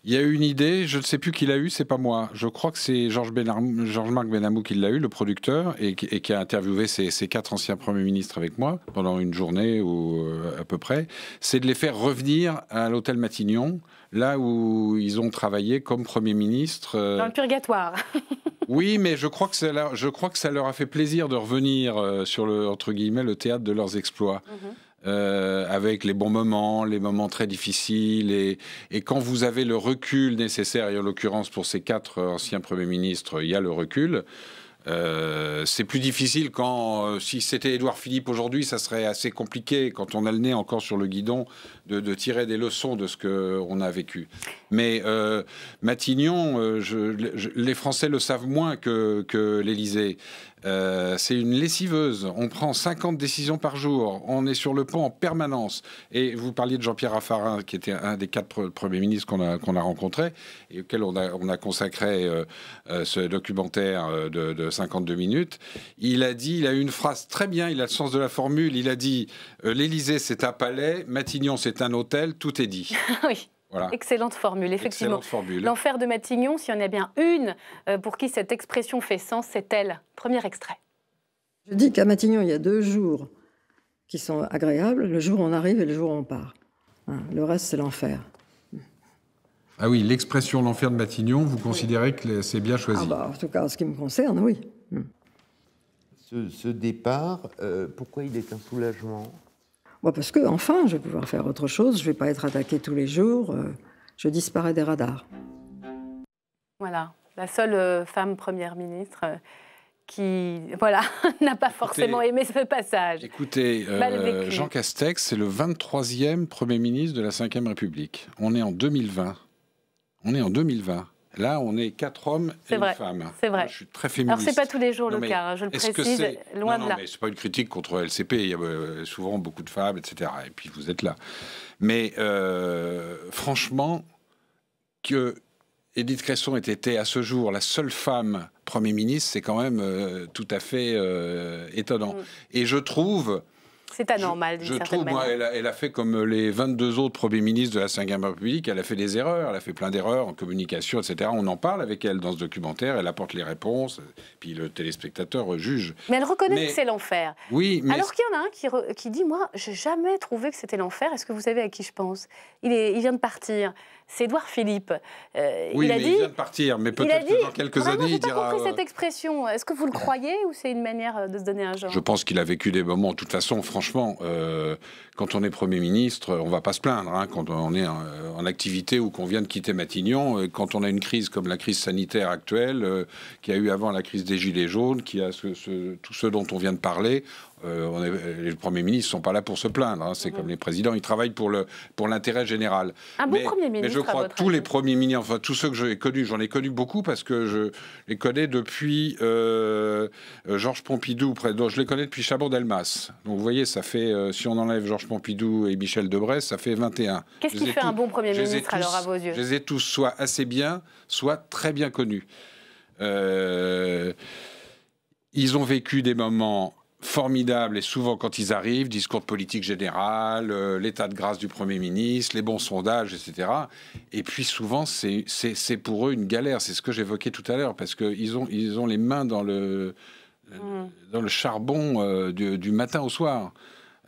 il y a eu une idée, je ne sais plus qui l'a eu, c'est pas moi. Je crois que c'est Georges-Marc Benamou qui l'a eu, le producteur, et qui a interviewé ces 4 anciens premiers ministres avec moi pendant une journée ou à peu près. C'est de les faire revenir à l'hôtel Matignon, là où ils ont travaillé comme Premier ministre. Dans le purgatoire. Oui, mais je crois que ça leur a fait plaisir de revenir sur entre guillemets, le théâtre de leurs exploits. Avec les bons moments, les moments très difficiles. Et quand vous avez le recul nécessaire, et en l'occurrence pour ces 4 anciens premiers ministres, il y a le recul. C'est plus difficile quand, si c'était Édouard Philippe aujourd'hui, ça serait assez compliqué, quand on a le nez encore sur le guidon, de tirer des leçons de ce qu'on a vécu. Mais Matignon, les Français le savent moins que l'Élysée. C'est une lessiveuse. On prend 50 décisions par jour. On est sur le pont en permanence. Et vous parliez de Jean-Pierre Raffarin, qui était un des 4 premiers ministres qu'on a rencontrés et auquel on a consacré ce documentaire de 52 minutes. Il a eu une phrase très bien, il a le sens de la formule. Il a dit l'Élysée, c'est un palais, Matignon, c'est un hôtel, tout est dit. Oui. Voilà. Excellente formule, effectivement. L'enfer de Matignon, s'il y en a bien une pour qui cette expression fait sens, c'est elle. Premier extrait. Je dis qu'à Matignon, il y a 2 jours qui sont agréables, le jour où on arrive et le jour où on part. Le reste, c'est l'enfer. Ah oui, l'expression l'enfer de Matignon, vous considérez que c'est bien choisi? En tout cas, en ce qui me concerne, oui. Ce départ, pourquoi il est un soulagement? Parce que, enfin, je vais pouvoir faire autre chose, je ne vais pas être attaquée tous les jours, je disparais des radars. Voilà, la seule femme première ministre qui, voilà, n'a pas forcément aimé ce passage. Écoutez, Jean Castex, c'est le 23e Premier ministre de la Ve République. On est en 2020. Là, on est 4 hommes et une femme. C'est vrai. Moi, je suis très féministe. Alors, c'est pas tous les jours le cas, je le précise, loin de là. Non, mais c'est pas une critique contre LCP. Il y a souvent beaucoup de femmes, etc. Et puis, vous êtes là. Mais franchement, que Édith Cresson ait été à ce jour la seule femme Premier ministre, c'est quand même tout à fait étonnant. Et je trouve... C'est anormal, d'une certaine manière. Moi, elle a fait comme les 22 autres premiers ministres de la Ve République. Elle a fait des erreurs, elle a fait plein d'erreurs en communication, etc. On en parle avec elle dans ce documentaire. Elle apporte les réponses, puis le téléspectateur juge. Mais elle reconnaît que c'est l'enfer. Oui, mais... Alors qu'il y en a un qui dit, moi, j'ai jamais trouvé que c'était l'enfer. Est-ce que vous savez à qui je pense? Il vient de partir. C'est Édouard Philippe. Il vient de partir, mais peut-être que dans quelques années, il dira... Je n'ai pas compris cette expression. Est-ce que vous le croyez ou c'est une manière de se donner un genre? Je pense qu'il a vécu des moments. De toute façon, franchement, quand on est Premier ministre, on ne va pas se plaindre. Hein, quand on est en activité ou qu'on vient de quitter Matignon, quand on a une crise comme la crise sanitaire actuelle, qu'il y a eu avant la crise des Gilets jaunes, qu'il y a tout ce dont on vient de parler... les premiers ministres ne sont pas là pour se plaindre. Hein. C'est comme les présidents, ils travaillent pour l'intérêt général. Un bon Premier ministre. Mais je crois que tous les premiers ministres, enfin tous ceux que j'ai connus, j'en ai connu beaucoup parce que je les connais depuis Georges Pompidou. Je les connais depuis Chaban-Delmas. Donc vous voyez, ça fait, si on enlève Georges Pompidou et Michel Debré, ça fait 21. Qu'est-ce qui fait un bon Premier ministre alors à vos yeux? Je les ai tous soit assez bien, soit très bien connus. Ils ont vécu des moments formidable et souvent quand ils arrivent, discours de politique générale, l'état de grâce du Premier ministre, les bons sondages, etc. Et puis souvent, c'est pour eux une galère. C'est ce que j'évoquais tout à l'heure, parce qu'ils ont les mains dans dans le charbon du matin au soir.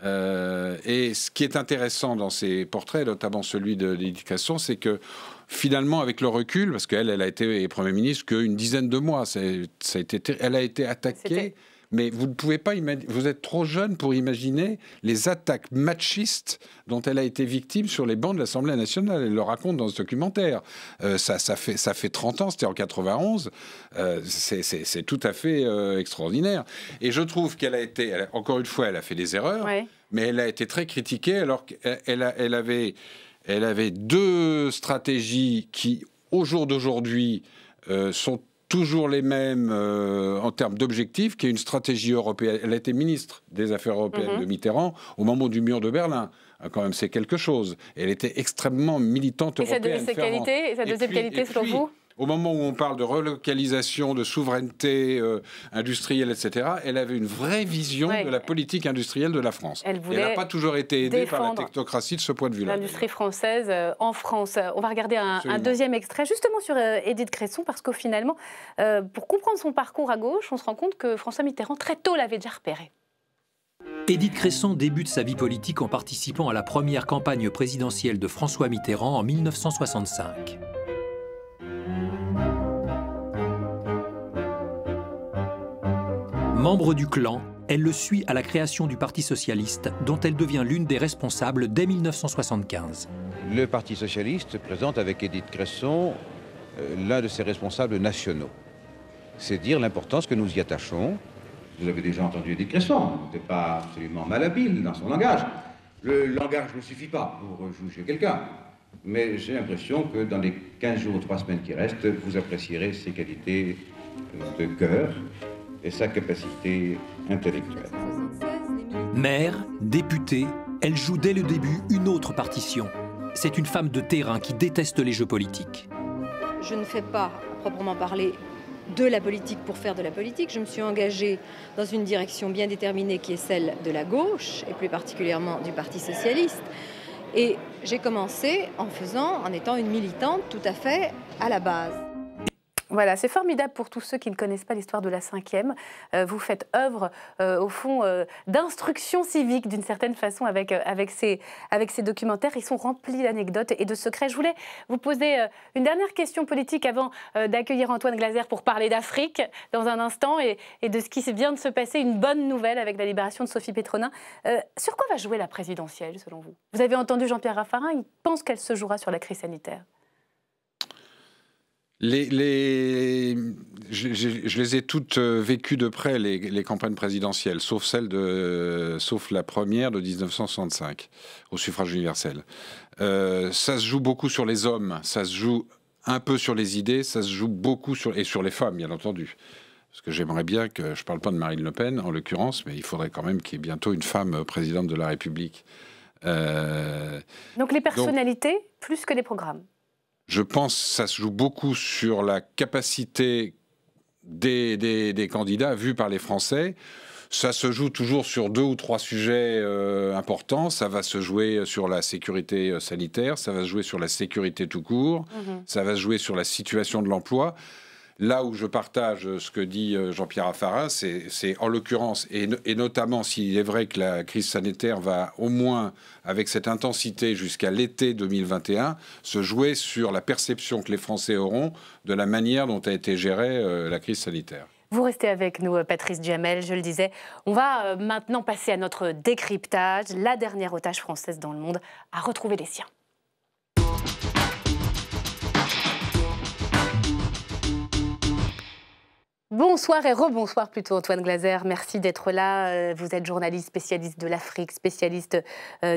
Et ce qui est intéressant dans ces portraits, notamment celui d'Édith Cresson, c'est que finalement, avec le recul, parce qu'elle a été Premier ministre qu'une dizaine de mois, elle a été attaquée. Mais vous ne pouvez pas imaginer, vous êtes trop jeune pour imaginer les attaques machistes dont elle a été victime sur les bancs de l'Assemblée nationale. Elle le raconte dans ce documentaire. Ça fait 30 ans, c'était en 91. C'est tout à fait extraordinaire. Et je trouve qu'elle a été, encore une fois, elle a fait des erreurs, mais elle a été très critiquée alors qu'elle avait deux stratégies qui, au jour d'aujourd'hui, sont toujours les mêmes en termes d'objectifs, qui est une stratégie européenne. Elle a été ministre des Affaires européennes de Mitterrand au moment du mur de Berlin. Quand même, c'est quelque chose. Elle était extrêmement militante européenne. Et sa deuxième qualité, selon vous ? Au moment où on parle de relocalisation, de souveraineté industrielle, etc., elle avait une vraie vision de la politique industrielle de la France. Elle n'a pas toujours été aidée par la technocratie de ce point de vue-là. L'industrie française en France. On va regarder un deuxième extrait, justement sur Édith Cresson, parce qu'au finalement, pour comprendre son parcours à gauche, on se rend compte que François Mitterrand, très tôt, l'avait déjà repéré. Édith Cresson débute sa vie politique en participant à la première campagne présidentielle de François Mitterrand en 1965. Membre du clan, elle le suit à la création du Parti socialiste, dont elle devient l'une des responsables dès 1975. Le Parti socialiste présente avec Édith Cresson l'un de ses responsables nationaux. C'est dire l'importance que nous y attachons. Vous avez déjà entendu Édith Cresson, elle n'était pas absolument malhabile dans son langage. Le langage ne suffit pas pour juger quelqu'un. Mais j'ai l'impression que dans les 15 jours ou 3 semaines qui restent, vous apprécierez ses qualités de cœur et sa capacité intellectuelle. Maire, députée, elle joue dès le début une autre partition. C'est une femme de terrain qui déteste les jeux politiques. Je ne fais pas, à proprement parler, de la politique pour faire de la politique. Je me suis engagée dans une direction bien déterminée qui est celle de la gauche, et plus particulièrement du Parti socialiste. Et j'ai commencé en étant une militante tout à fait à la base. Voilà, c'est formidable pour tous ceux qui ne connaissent pas l'histoire de la 5e. Vous faites œuvre, au fond, d'instruction civique, d'une certaine façon, avec ces documentaires. Ils sont remplis d'anecdotes et de secrets. Je voulais vous poser une dernière question politique avant d'accueillir Antoine Glaser pour parler d'Afrique dans un instant et de ce qui vient de se passer, une bonne nouvelle avec la libération de Sophie Pétronin. Sur quoi va jouer la présidentielle, selon vous ? Vous avez entendu Jean-Pierre Raffarin, il pense qu'elle se jouera sur la crise sanitaire. Je les ai toutes vécues de près, les campagnes présidentielles, sauf la première de 1965, au suffrage universel. Ça se joue beaucoup sur les hommes, ça se joue un peu sur les idées, ça se joue beaucoup sur les femmes, bien entendu. Parce que j'aimerais bien que, je ne parle pas de Marine Le Pen, en l'occurrence, mais il faudrait quand même qu'il y ait bientôt une femme présidente de la République. Donc les personnalités, plus que les programmes. Je pense que ça se joue beaucoup sur la capacité des candidats vus par les Français. Ça se joue toujours sur 2 ou 3 sujets importants. Ça va se jouer sur la sécurité sanitaire, ça va se jouer sur la sécurité tout court, ça va se jouer sur la situation de l'emploi. Là où je partage ce que dit Jean-Pierre Raffarin, c'est en l'occurrence, et notamment s'il est vrai que la crise sanitaire va au moins, avec cette intensité jusqu'à l'été 2021, se jouer sur la perception que les Français auront de la manière dont a été gérée la crise sanitaire. Vous restez avec nous, Patrice Duhamel, je le disais. On va maintenant passer à notre décryptage. La dernière otage française dans le monde a retrouvé les siens. Bonsoir et rebonsoir plutôt Antoine Glaser, merci d'être là. Vous êtes journaliste, spécialiste de l'Afrique, spécialiste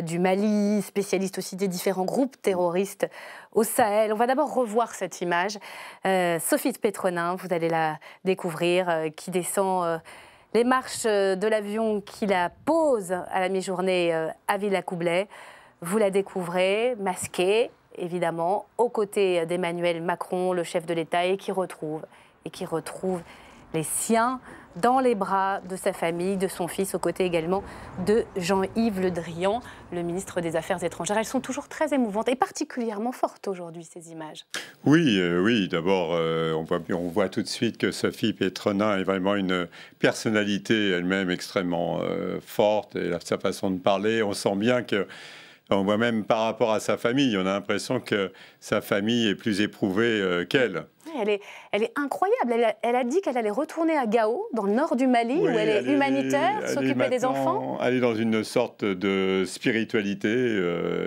du Mali, spécialiste aussi des différents groupes terroristes au Sahel. On va d'abord revoir cette image. Sophie Pétronin, vous allez la découvrir, qui descend les marches de l'avion qui la pose à la mi-journée à Villacoublay. Vous la découvrez, masquée, évidemment, aux côtés d'Emmanuel Macron, le chef de l'État, et qui retrouve les siens dans les bras de sa famille, de son fils, aux côtés également de Jean-Yves Le Drian, le ministre des Affaires étrangères. Elles sont toujours très émouvantes et particulièrement fortes aujourd'hui, ces images. Oui, oui. D'abord, on voit tout de suite que Sophie Pétronin est vraiment une personnalité elle-même extrêmement forte, et sa façon de parler, on sent bien que... On voit même par rapport à sa famille, on a l'impression que sa famille est plus éprouvée qu'elle. Elle est incroyable. Elle a dit qu'elle allait retourner à Gao, dans le nord du Mali, où elle est humanitaire, s'occuper des enfants. Elle est dans une sorte de spiritualité.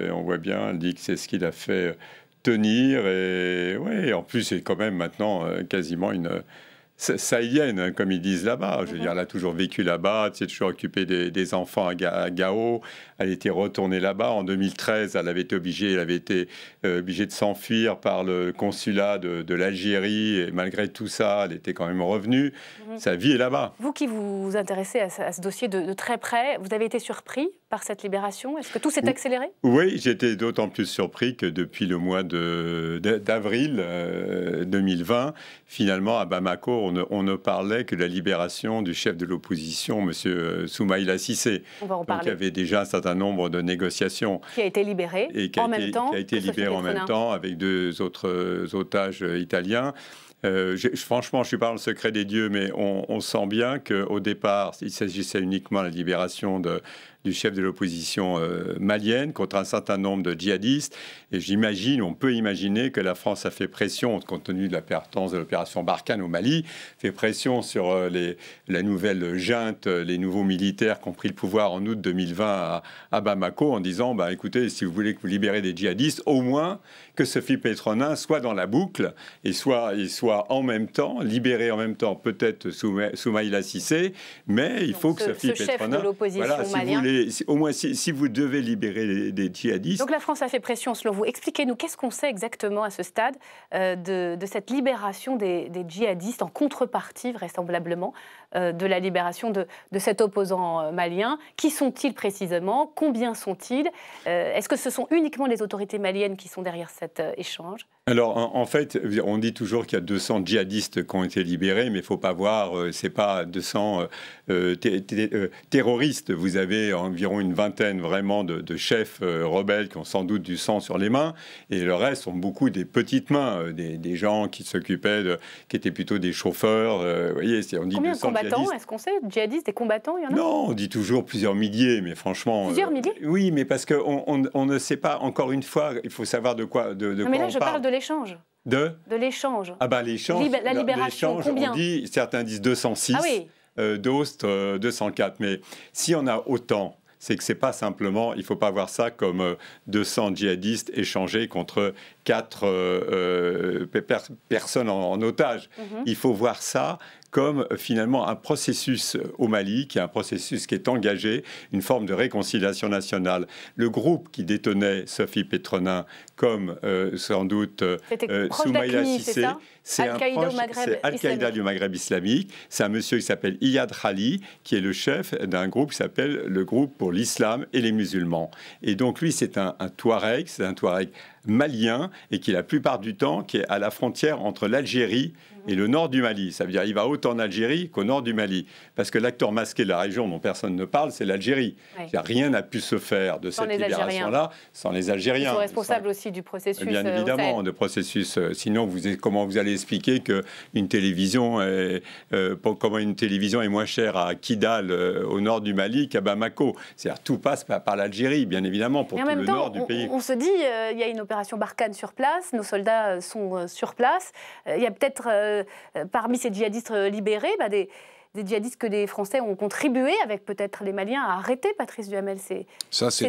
Et on voit bien, elle dit que c'est ce qui l'a fait tenir. Et ouais, en plus, c'est quand même maintenant quasiment une... sahélienne, comme ils disent là-bas. Je veux dire, elle a toujours vécu là-bas, elle s'est toujours occupée des enfants à Gao. Elle était retournée là-bas. En 2013, elle avait été obligée de s'enfuir par le consulat de l'Algérie. Et malgré tout ça, elle était quand même revenue. Sa vie est là-bas. Vous qui vous intéressez à ce dossier de très près, vous avez été surpris par cette libération? Est-ce que tout s'est accéléré? Oui, j'étais d'autant plus surpris que depuis le mois d'avril 2020, finalement, à Bamako, on ne parlait que de la libération du chef de l'opposition, M. Soumaïla Cissé. On va en parler. Donc, il y avait déjà un certain nombre de négociations. Qui a été libéré en même temps. Qui a été libéré en même temps avec 2 autres otages italiens. Franchement, je ne suis pas dans le secret des dieux, mais on sent bien qu'au départ, il s'agissait uniquement de la libération du chef de l'opposition malienne contre un certain nombre de djihadistes. Et on peut imaginer que la France a fait pression, compte tenu de la pertinence de l'opération Barkhane au Mali, fait pression sur la nouvelle junte, les nouveaux militaires qui ont pris le pouvoir en août 2020 à Bamako, en disant, écoutez, si vous voulez que vous libérez des djihadistes, au moins que Sophie Pétronin soit dans la boucle et soit en même temps, libéré en même temps, peut-être Soumaïla Cissé, mais il faut que Sophie Pétronin... Au moins, si vous devez libérer des djihadistes... Donc la France a fait pression, selon vous. Expliquez-nous, qu'est-ce qu'on sait exactement à ce stade de cette libération des djihadistes en contrepartie, vraisemblablement, de la libération de cet opposant malien? Qui sont-ils précisément? Combien sont-ils? Est-ce que ce sont uniquement les autorités maliennes qui sont derrière cet échange? Alors, en fait, on dit toujours qu'il y a 200 djihadistes qui ont été libérés, mais il ne faut pas voir, c'est pas 200 terroristes. Vous avez environ une vingtaine vraiment de chefs rebelles qui ont sans doute du sang sur les mains, et le reste sont beaucoup des petites mains, des gens qui s'occupaient, qui étaient plutôt des chauffeurs. Vous voyez, on dit combien 200 de combattants? Est-ce qu'on sait, djihadistes, des combattants, il y en a? Non, on dit toujours plusieurs milliers, mais franchement... Plusieurs milliers? Oui, mais parce qu'on ne sait pas, encore une fois, il faut savoir de quoi non, mais là, je parle de l'échange. De l'échange. L'échange. La libération, combien? Certains disent 206, d'autres 204. Mais si on a autant, c'est que c'est pas simplement, il faut pas voir ça comme 200 djihadistes échangés contre 4 personnes en otage. Il faut voir ça comme finalement un processus au Mali, qui est un processus qui est engagé, une forme de réconciliation nationale. Le groupe qui détenait Sophie Pétronin, comme sans doute Soumaïla Cissé, c'est Al-Qaïda du Maghreb islamique. C'est un monsieur qui s'appelle Iyad Khali, qui est le chef d'un groupe qui s'appelle le groupe pour l'islam et les musulmans. Et donc lui, c'est un Touareg, c'est un Touareg malien, et qui la plupart du temps qui est à la frontière entre l'Algérie et le nord du Mali. Ça veut dire qu'il va autant en Algérie qu'au nord du Mali. Parce que l'acteur masqué de la région dont personne ne parle, c'est l'Algérie. Rien n'a pu se faire de cette libération-là sans les Algériens. Ils sont responsables aussi du processus. Bien évidemment, de processus. Sinon, comment vous allez expliquer qu'une télévision comment une télévision est moins chère à Kidal, au nord du Mali, qu'à Bamako? C'est-à-dire tout passe par l'Algérie, bien évidemment, pour tout le nord du pays. On se dit, il y a une opération Barkhane sur place, nos soldats sont sur place. Il y a peut-être parmi ces djihadistes libérés, des djihadistes que les Français ont contribué, avec peut-être les Maliens, à arrêter. Patrice Duhamel, c'est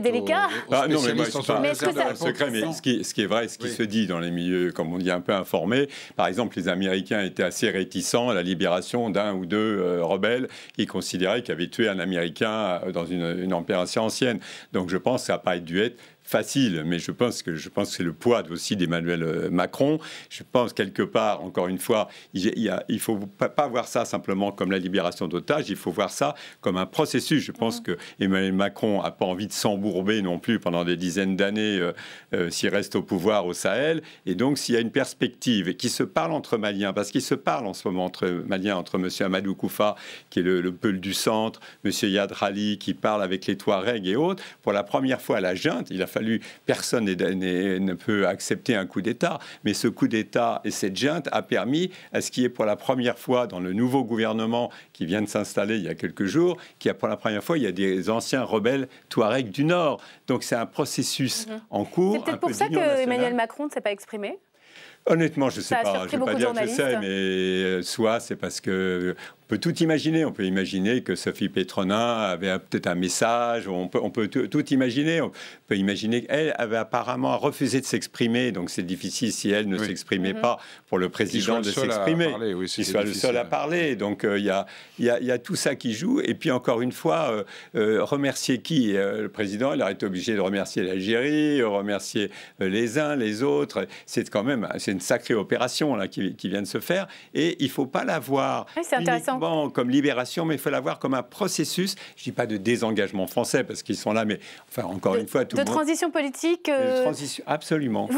délicat. Non, mais moi, je ne suis pas dans le secret, mais ce qui est vrai, ce qui se dit dans les milieux, comme on dit, un peu informés, par exemple, les Américains étaient assez réticents à la libération d'un ou deux rebelles qui considéraient qu'ils avaient tué un Américain dans une opération ancienne. Donc je pense que ça n'a pas dû être facile, mais je pense que c'est le poids aussi d'Emmanuel Macron. Je pense quelque part, encore une fois, il faut pas voir ça simplement comme la libération d'otages, il faut voir ça comme un processus. Je pense que Emmanuel Macron n'a pas envie de s'embourber non plus pendant des dizaines d'années s'il reste au pouvoir au Sahel. Et donc, s'il y a une perspective et qui se parle entre Maliens, parce qu'il se parle en ce moment entre Maliens, entre M. Amadou Koufa, qui est le Peul du centre, M. Yad Rali, qui parle avec les Touaregs et autres, pour la première fois à la junte, il a fallu, personne ne peut accepter un coup d'État, mais ce coup d'État et cette junte a permis à ce qu'il y ait pour la première fois dans le nouveau gouvernement qui vient de s'installer il y a quelques jours, qu'il y a pour la première fois, il y a des anciens rebelles Touaregs du Nord. Donc c'est un processus en cours. C'est peut-être pour ça que Emmanuel Macron ne s'est pas exprimé. Honnêtement, je ne sais pas. Je ne vais pas dire que je sais, mais soit c'est parce que on peut tout imaginer. On peut imaginer que Sophie Pétronin avait peut-être un message. On peut tout imaginer. On peut imaginer qu'elle avait apparemment refusé de s'exprimer. Donc c'est difficile si elle ne s'exprimait pas pour le président de s'exprimer. Qu'il soit le seul à parler. Donc il y a tout ça qui joue. Et puis encore une fois, remercier qui le président, il aurait été obligé de remercier l'Algérie, remercier les uns, les autres. C'est quand même une sacrée opération là, qui vient de se faire. Et il ne faut pas la voir uniquement comme libération, mais il faut la voir comme un processus. Je ne dis pas de désengagement français, parce qu'ils sont là, mais enfin, encore une fois, tout le monde... De transition politique De transition, absolument.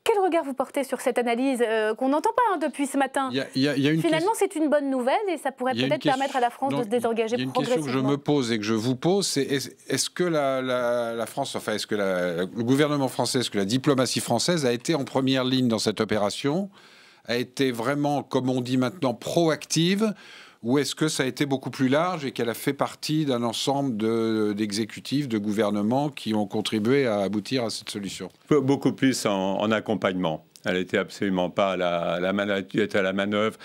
Quel regard vous portez sur cette analyse qu'on n'entend pas depuis ce matin? Finalement, c'est une bonne nouvelle et ça pourrait peut-être permettre à la France de se désengager progressivement. Il y a une question que je me pose et que je vous pose, c'est est-ce que la France, enfin, est-ce que le gouvernement français, est-ce que la diplomatie française a été en première ligne dans cette opération, a été vraiment, comme on dit maintenant, proactive, ou est-ce que ça a été beaucoup plus large et qu'elle a fait partie d'un ensemble d'exécutifs, de gouvernements qui ont contribué à aboutir à cette solution? Beaucoup plus en accompagnement. Elle n'était absolument pas à la manœuvre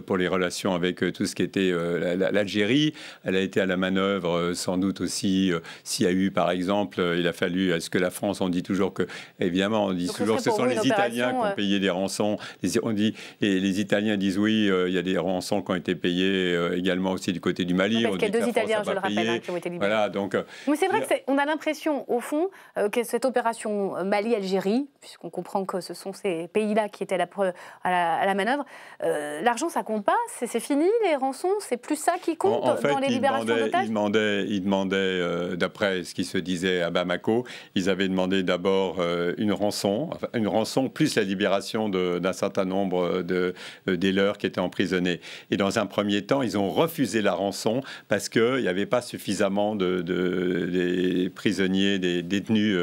pour les relations avec tout ce qui était l'Algérie. Elle a été à la manœuvre sans doute aussi s'il y a eu, par exemple, il a fallu, est-ce que la France, on dit toujours que, évidemment, on dit toujours que ce sont les Italiens qui ont payé des rançons. Les Italiens disent oui, il y a des rançons qui ont été payées également aussi du côté du Mali. Parce qu'il y a 2 Italiens, je le rappelle, qui ont été libérés. Voilà, donc, mais c'est vrai qu'on a l'impression, au fond, que cette opération Mali-Algérie, puisqu'on comprend que ce sont ces pays-là qui étaient à la manœuvre, l'argent, ça compte pas, c'est fini, les rançons, c'est plus ça qui compte dans les libérations d'otages. Ils demandaient, d'après ce qui se disait à Bamako, ils avaient demandé d'abord une rançon plus la libération d'un certain nombre des leurs qui étaient emprisonnés. Et dans un premier temps, ils ont refusé la rançon parce qu'il n'y avait pas suffisamment des prisonniers, des détenus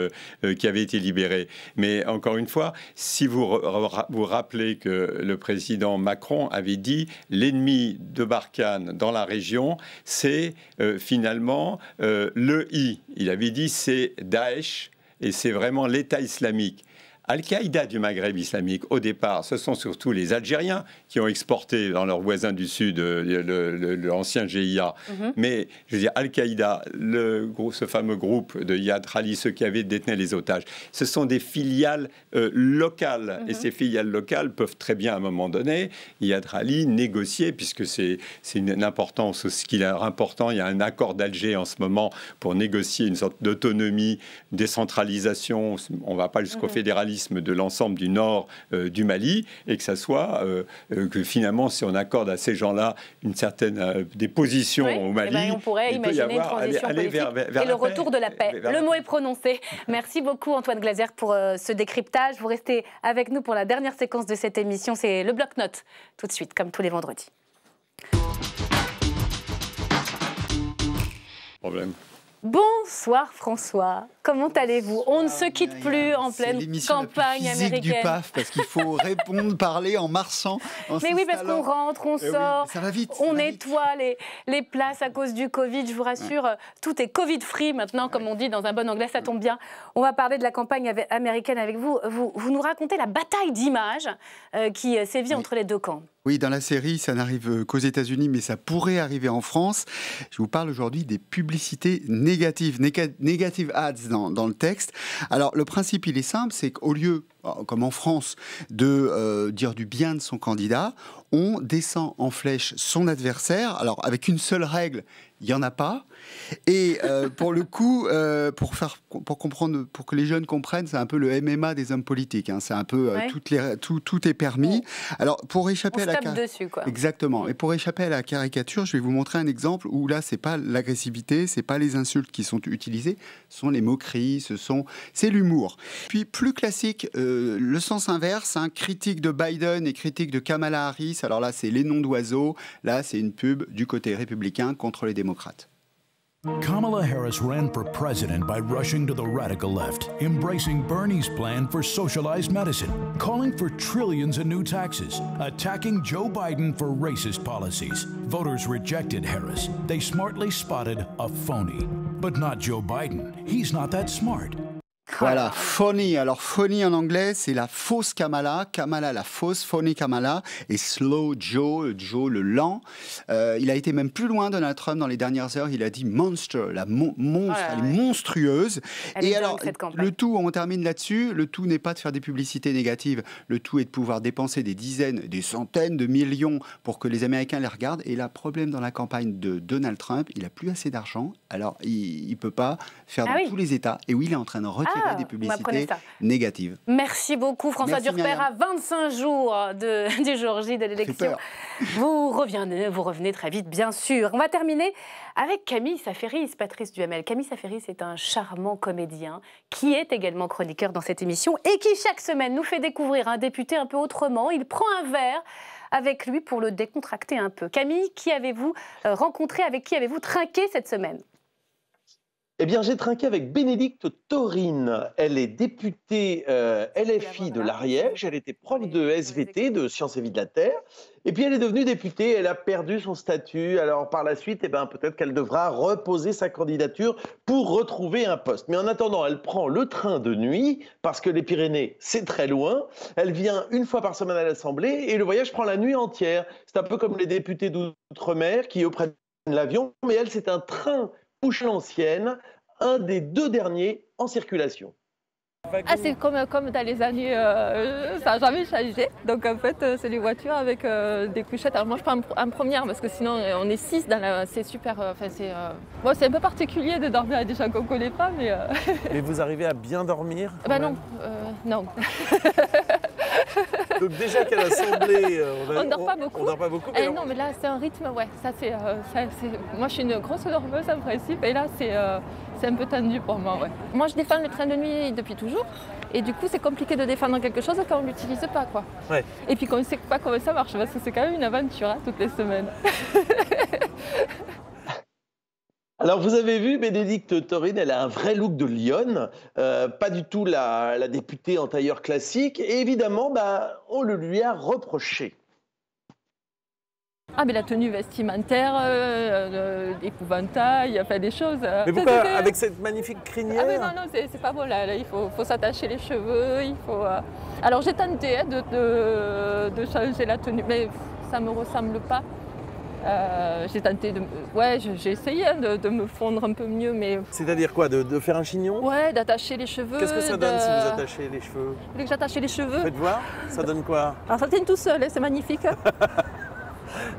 qui avaient été libérés. Mais encore une fois, si vous rappelez que le président Macron avait dit l'ennemi de Barkhane dans la région, c'est finalement l'EI. Il avait dit c'est Daesh et c'est vraiment l'État islamique. Al-Qaïda du Maghreb islamique, au départ, ce sont surtout les Algériens qui ont exporté dans leurs voisins du Sud l'ancien GIA. Mais, je veux dire, Al-Qaïda, ce fameux groupe de Yad Rali, ceux qui avaient détenu les otages, ce sont des filiales locales. Et ces filiales locales peuvent très bien, à un moment donné, Yad Rali, négocier, puisque c'est une importance, ce qui est important, il y a un accord d'Alger en ce moment pour négocier une sorte d'autonomie, décentralisation, on ne va pas jusqu'au fédéralisme de l'ensemble du nord du Mali, et que ça soit que finalement, si on accorde à ces gens-là une certaine des positions au Mali, on pourrait imaginer une transition politique et le retour de la paix. Le mot est prononcé. Merci beaucoup Antoine Glaser pour ce décryptage. Vous restez avec nous pour la dernière séquence de cette émission. C'est le bloc-notes, tout de suite, comme tous les vendredis. Problème. Bonsoir François, comment allez-vous? On ne se quitte plus en pleine campagne américaine. Du PAF, parce qu'il faut répondre, parler en marchant. Mais oui, parce qu'on rentre, on sort, ça va vite, on nettoie les places à cause du Covid. Je vous rassure, tout est Covid-free maintenant, comme on dit dans un bon anglais, ça tombe bien. On va parler de la campagne américaine avec vous. Vous nous racontez la bataille d'images qui sévit entre les deux camps. Oui, dans la série, ça n'arrive qu'aux États-Unis, mais ça pourrait arriver en France. Je vous parle aujourd'hui des publicités négatives, negative ads dans le texte. Alors, le principe, il est simple, c'est qu'au lieu, comme en France, de dire du bien de son candidat, on descend en flèche son adversaire. Alors, avec une seule règle, il n'y en a pas. Et pour le coup, pour comprendre, pour que les jeunes comprennent, c'est un peu le MMA des hommes politiques. Hein. C'est un peu tout est permis. Alors, pour échapper dessus, quoi. Exactement. Et pour échapper à la caricature, je vais vous montrer un exemple où là, c'est pas l'agressivité, c'est pas les insultes qui sont utilisées, ce sont les moqueries, c'est l'humour. Puis plus classique, le sens inverse, hein, critique de Biden et critique de Kamala Harris. Alors là, c'est les noms d'oiseaux. Là, c'est une pub du côté républicain contre les démocrates. Kamala Harris ran for president by rushing to the radical left, embracing Bernie's plan for socialized medicine, calling for trillions in new taxes, attacking Joe Biden for racist policies. Voters rejected Harris. They smartly spotted a phony. But not Joe Biden. He's not that smart. Voilà, phony. Alors, phony en anglais, c'est la fausse Kamala. Kamala, la fausse, phony Kamala. Et slow Joe, Joe le lent. Il a été même plus loin, Donald Trump, dans les dernières heures. Il a dit monster, la monstre, elle est monstrueuse. Et alors, le tout, on termine là-dessus, le tout n'est pas de faire des publicités négatives. Le tout est de pouvoir dépenser des dizaines, des centaines de millions pour que les Américains les regardent. Et là, problème dans la campagne de Donald Trump, il n'a plus assez d'argent. Alors, il ne peut pas faire dans tous les États. Et oui, il est en train de retirer des publicités négatives. Merci beaucoup François Durper, à 25 jours du jour J de l'élection. Vous revenez très vite, bien sûr. On va terminer avec Camille Saferis, Patrice Duhamel. Camille Saferis est un charmant comédien qui est également chroniqueur dans cette émission et qui chaque semaine nous fait découvrir un député un peu autrement. Il prend un verre avec lui pour le décontracter un peu. Camille, qui avez-vous rencontré, avec qui avez-vous trinqué cette semaine ? Eh bien, j'ai trinqué avec Bénédicte Taurine. Elle est députée LFI de l'Ariège. Elle était prof de SVT, de Sciences et Vie de la Terre. Et puis, elle est devenue députée. Elle a perdu son statut. Alors, par la suite, peut-être qu'elle devra reposer sa candidature pour retrouver un poste. Mais en attendant, elle prend le train de nuit parce que les Pyrénées, c'est très loin. Elle vient une fois par semaine à l'Assemblée et le voyage prend la nuit entière. C'est un peu comme les députés d'outre-mer qui, eux, prennent l'avion. Mais elle, c'est un train couche l'ancienne, un des 2 derniers en circulation. C'est comme dans les années, ça n'a jamais changé. Donc en fait, c'est les voitures avec des couchettes. Alors moi je prends en première parce que sinon on est 6 c'est super. Bon, c'est un peu particulier de dormir avec des gens qu'on ne connaît pas, mais. Mais vous arrivez à bien dormir? Non, non. Donc déjà qu'à l'Assemblée, on ne dort pas beaucoup. On dort pas beaucoup. Non, mais là c'est un rythme, ouais. Ça c'est. Moi je suis une grosse dormeuse en principe, et là c'est un peu tendu pour moi, ouais. Moi je défends le train de nuit depuis toujours, et du coup c'est compliqué de défendre quelque chose quand on ne l'utilise pas, quoi. Ouais. Et puis qu'on ne sait pas comment ça marche, parce que c'est quand même une aventure toutes les semaines. Alors vous avez vu, Bénédicte Taurine, elle a un vrai look de lionne, pas du tout la députée en tailleur classique, et évidemment, on le lui a reproché. Ah, mais la tenue vestimentaire, l'épouvantail, enfin des choses. Mais pourquoi avec cette magnifique crinière? Ah, mais non, c'est pas bon, là il faut s'attacher les cheveux, il faut... Alors j'ai tenté de changer la tenue, mais ça me ressemble pas. J'ai tenté j'ai essayé de me fondre un peu mieux, mais... C'est-à-dire quoi, de faire un chignon? Ouais, d'attacher les cheveux. Qu'est-ce que ça donne si vous attachez les cheveux? Vous voulez que j'attache les cheveux? Faites voir, ça donne quoi? Alors ça tient tout seul, c'est magnifique.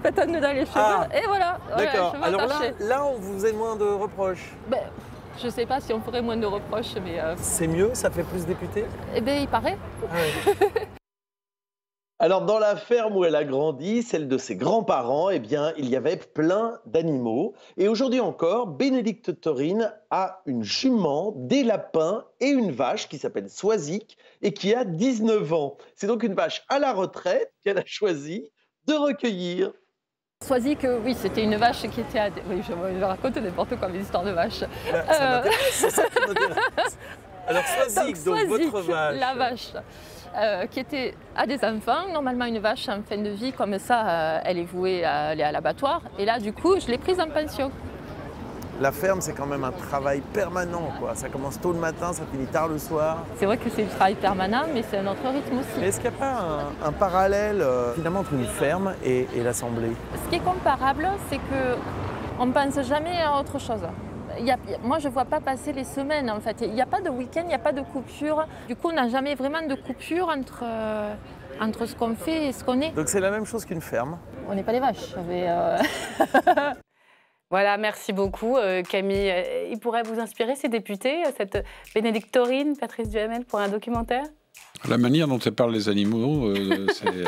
Faites un nœud dans les cheveux, et voilà. D'accord, voilà, alors là, on vous faisait moins de reproches? Je sais pas si on ferait moins de reproches, mais... C'est mieux, ça fait plus député? Eh bien, il paraît. Ah ouais. Alors, dans la ferme où elle a grandi, celle de ses grands-parents, eh bien, il y avait plein d'animaux. Et aujourd'hui encore, Bénédicte Taurine a une jument, des lapins et une vache qui s'appelle Soisic et qui a 19 ans. C'est donc une vache à la retraite qu'elle a choisi de recueillir. Soisic, oui, c'était une vache qui était... Oui, je raconte n'importe quoi, mes histoires de vaches. Ça m'intéresse, c'est ça qui m'intéresse. Alors Soisic, donc votre vache. La vache. Qui était à des enfants. Normalement, une vache en fin de vie, comme ça, elle est vouée à aller à l'abattoir. Et là, du coup, je l'ai prise en pension. La ferme, c'est quand même un travail permanent, quoi. Ça commence tôt le matin, ça finit tard le soir. C'est vrai que c'est du travail permanent, mais c'est un autre rythme aussi. Mais est-ce qu'il n'y a pas un parallèle, finalement, entre une ferme et l'Assemblée? Ce qui est comparable, c'est qu'on ne pense jamais à autre chose. moi, je ne vois pas passer les semaines, en fait. Il n'y a pas de week-end, il n'y a pas de coupure. Du coup, on n'a jamais vraiment de coupure entre ce qu'on fait et ce qu'on est. Donc c'est la même chose qu'une ferme. On n'est pas des vaches, mais... Voilà, merci beaucoup Camille. Il pourrait vous inspirer, ces députés, cette Bénédicte Taurine, Patrice Duhamel, pour un documentaire? La manière dont elle parle les animaux,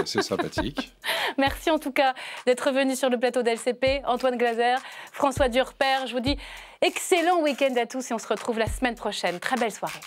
c'est sympathique. Merci en tout cas d'être venu sur le plateau d'LCP. Antoine Glaser, François Durper, je vous dis excellent week-end à tous et on se retrouve la semaine prochaine. Très belle soirée.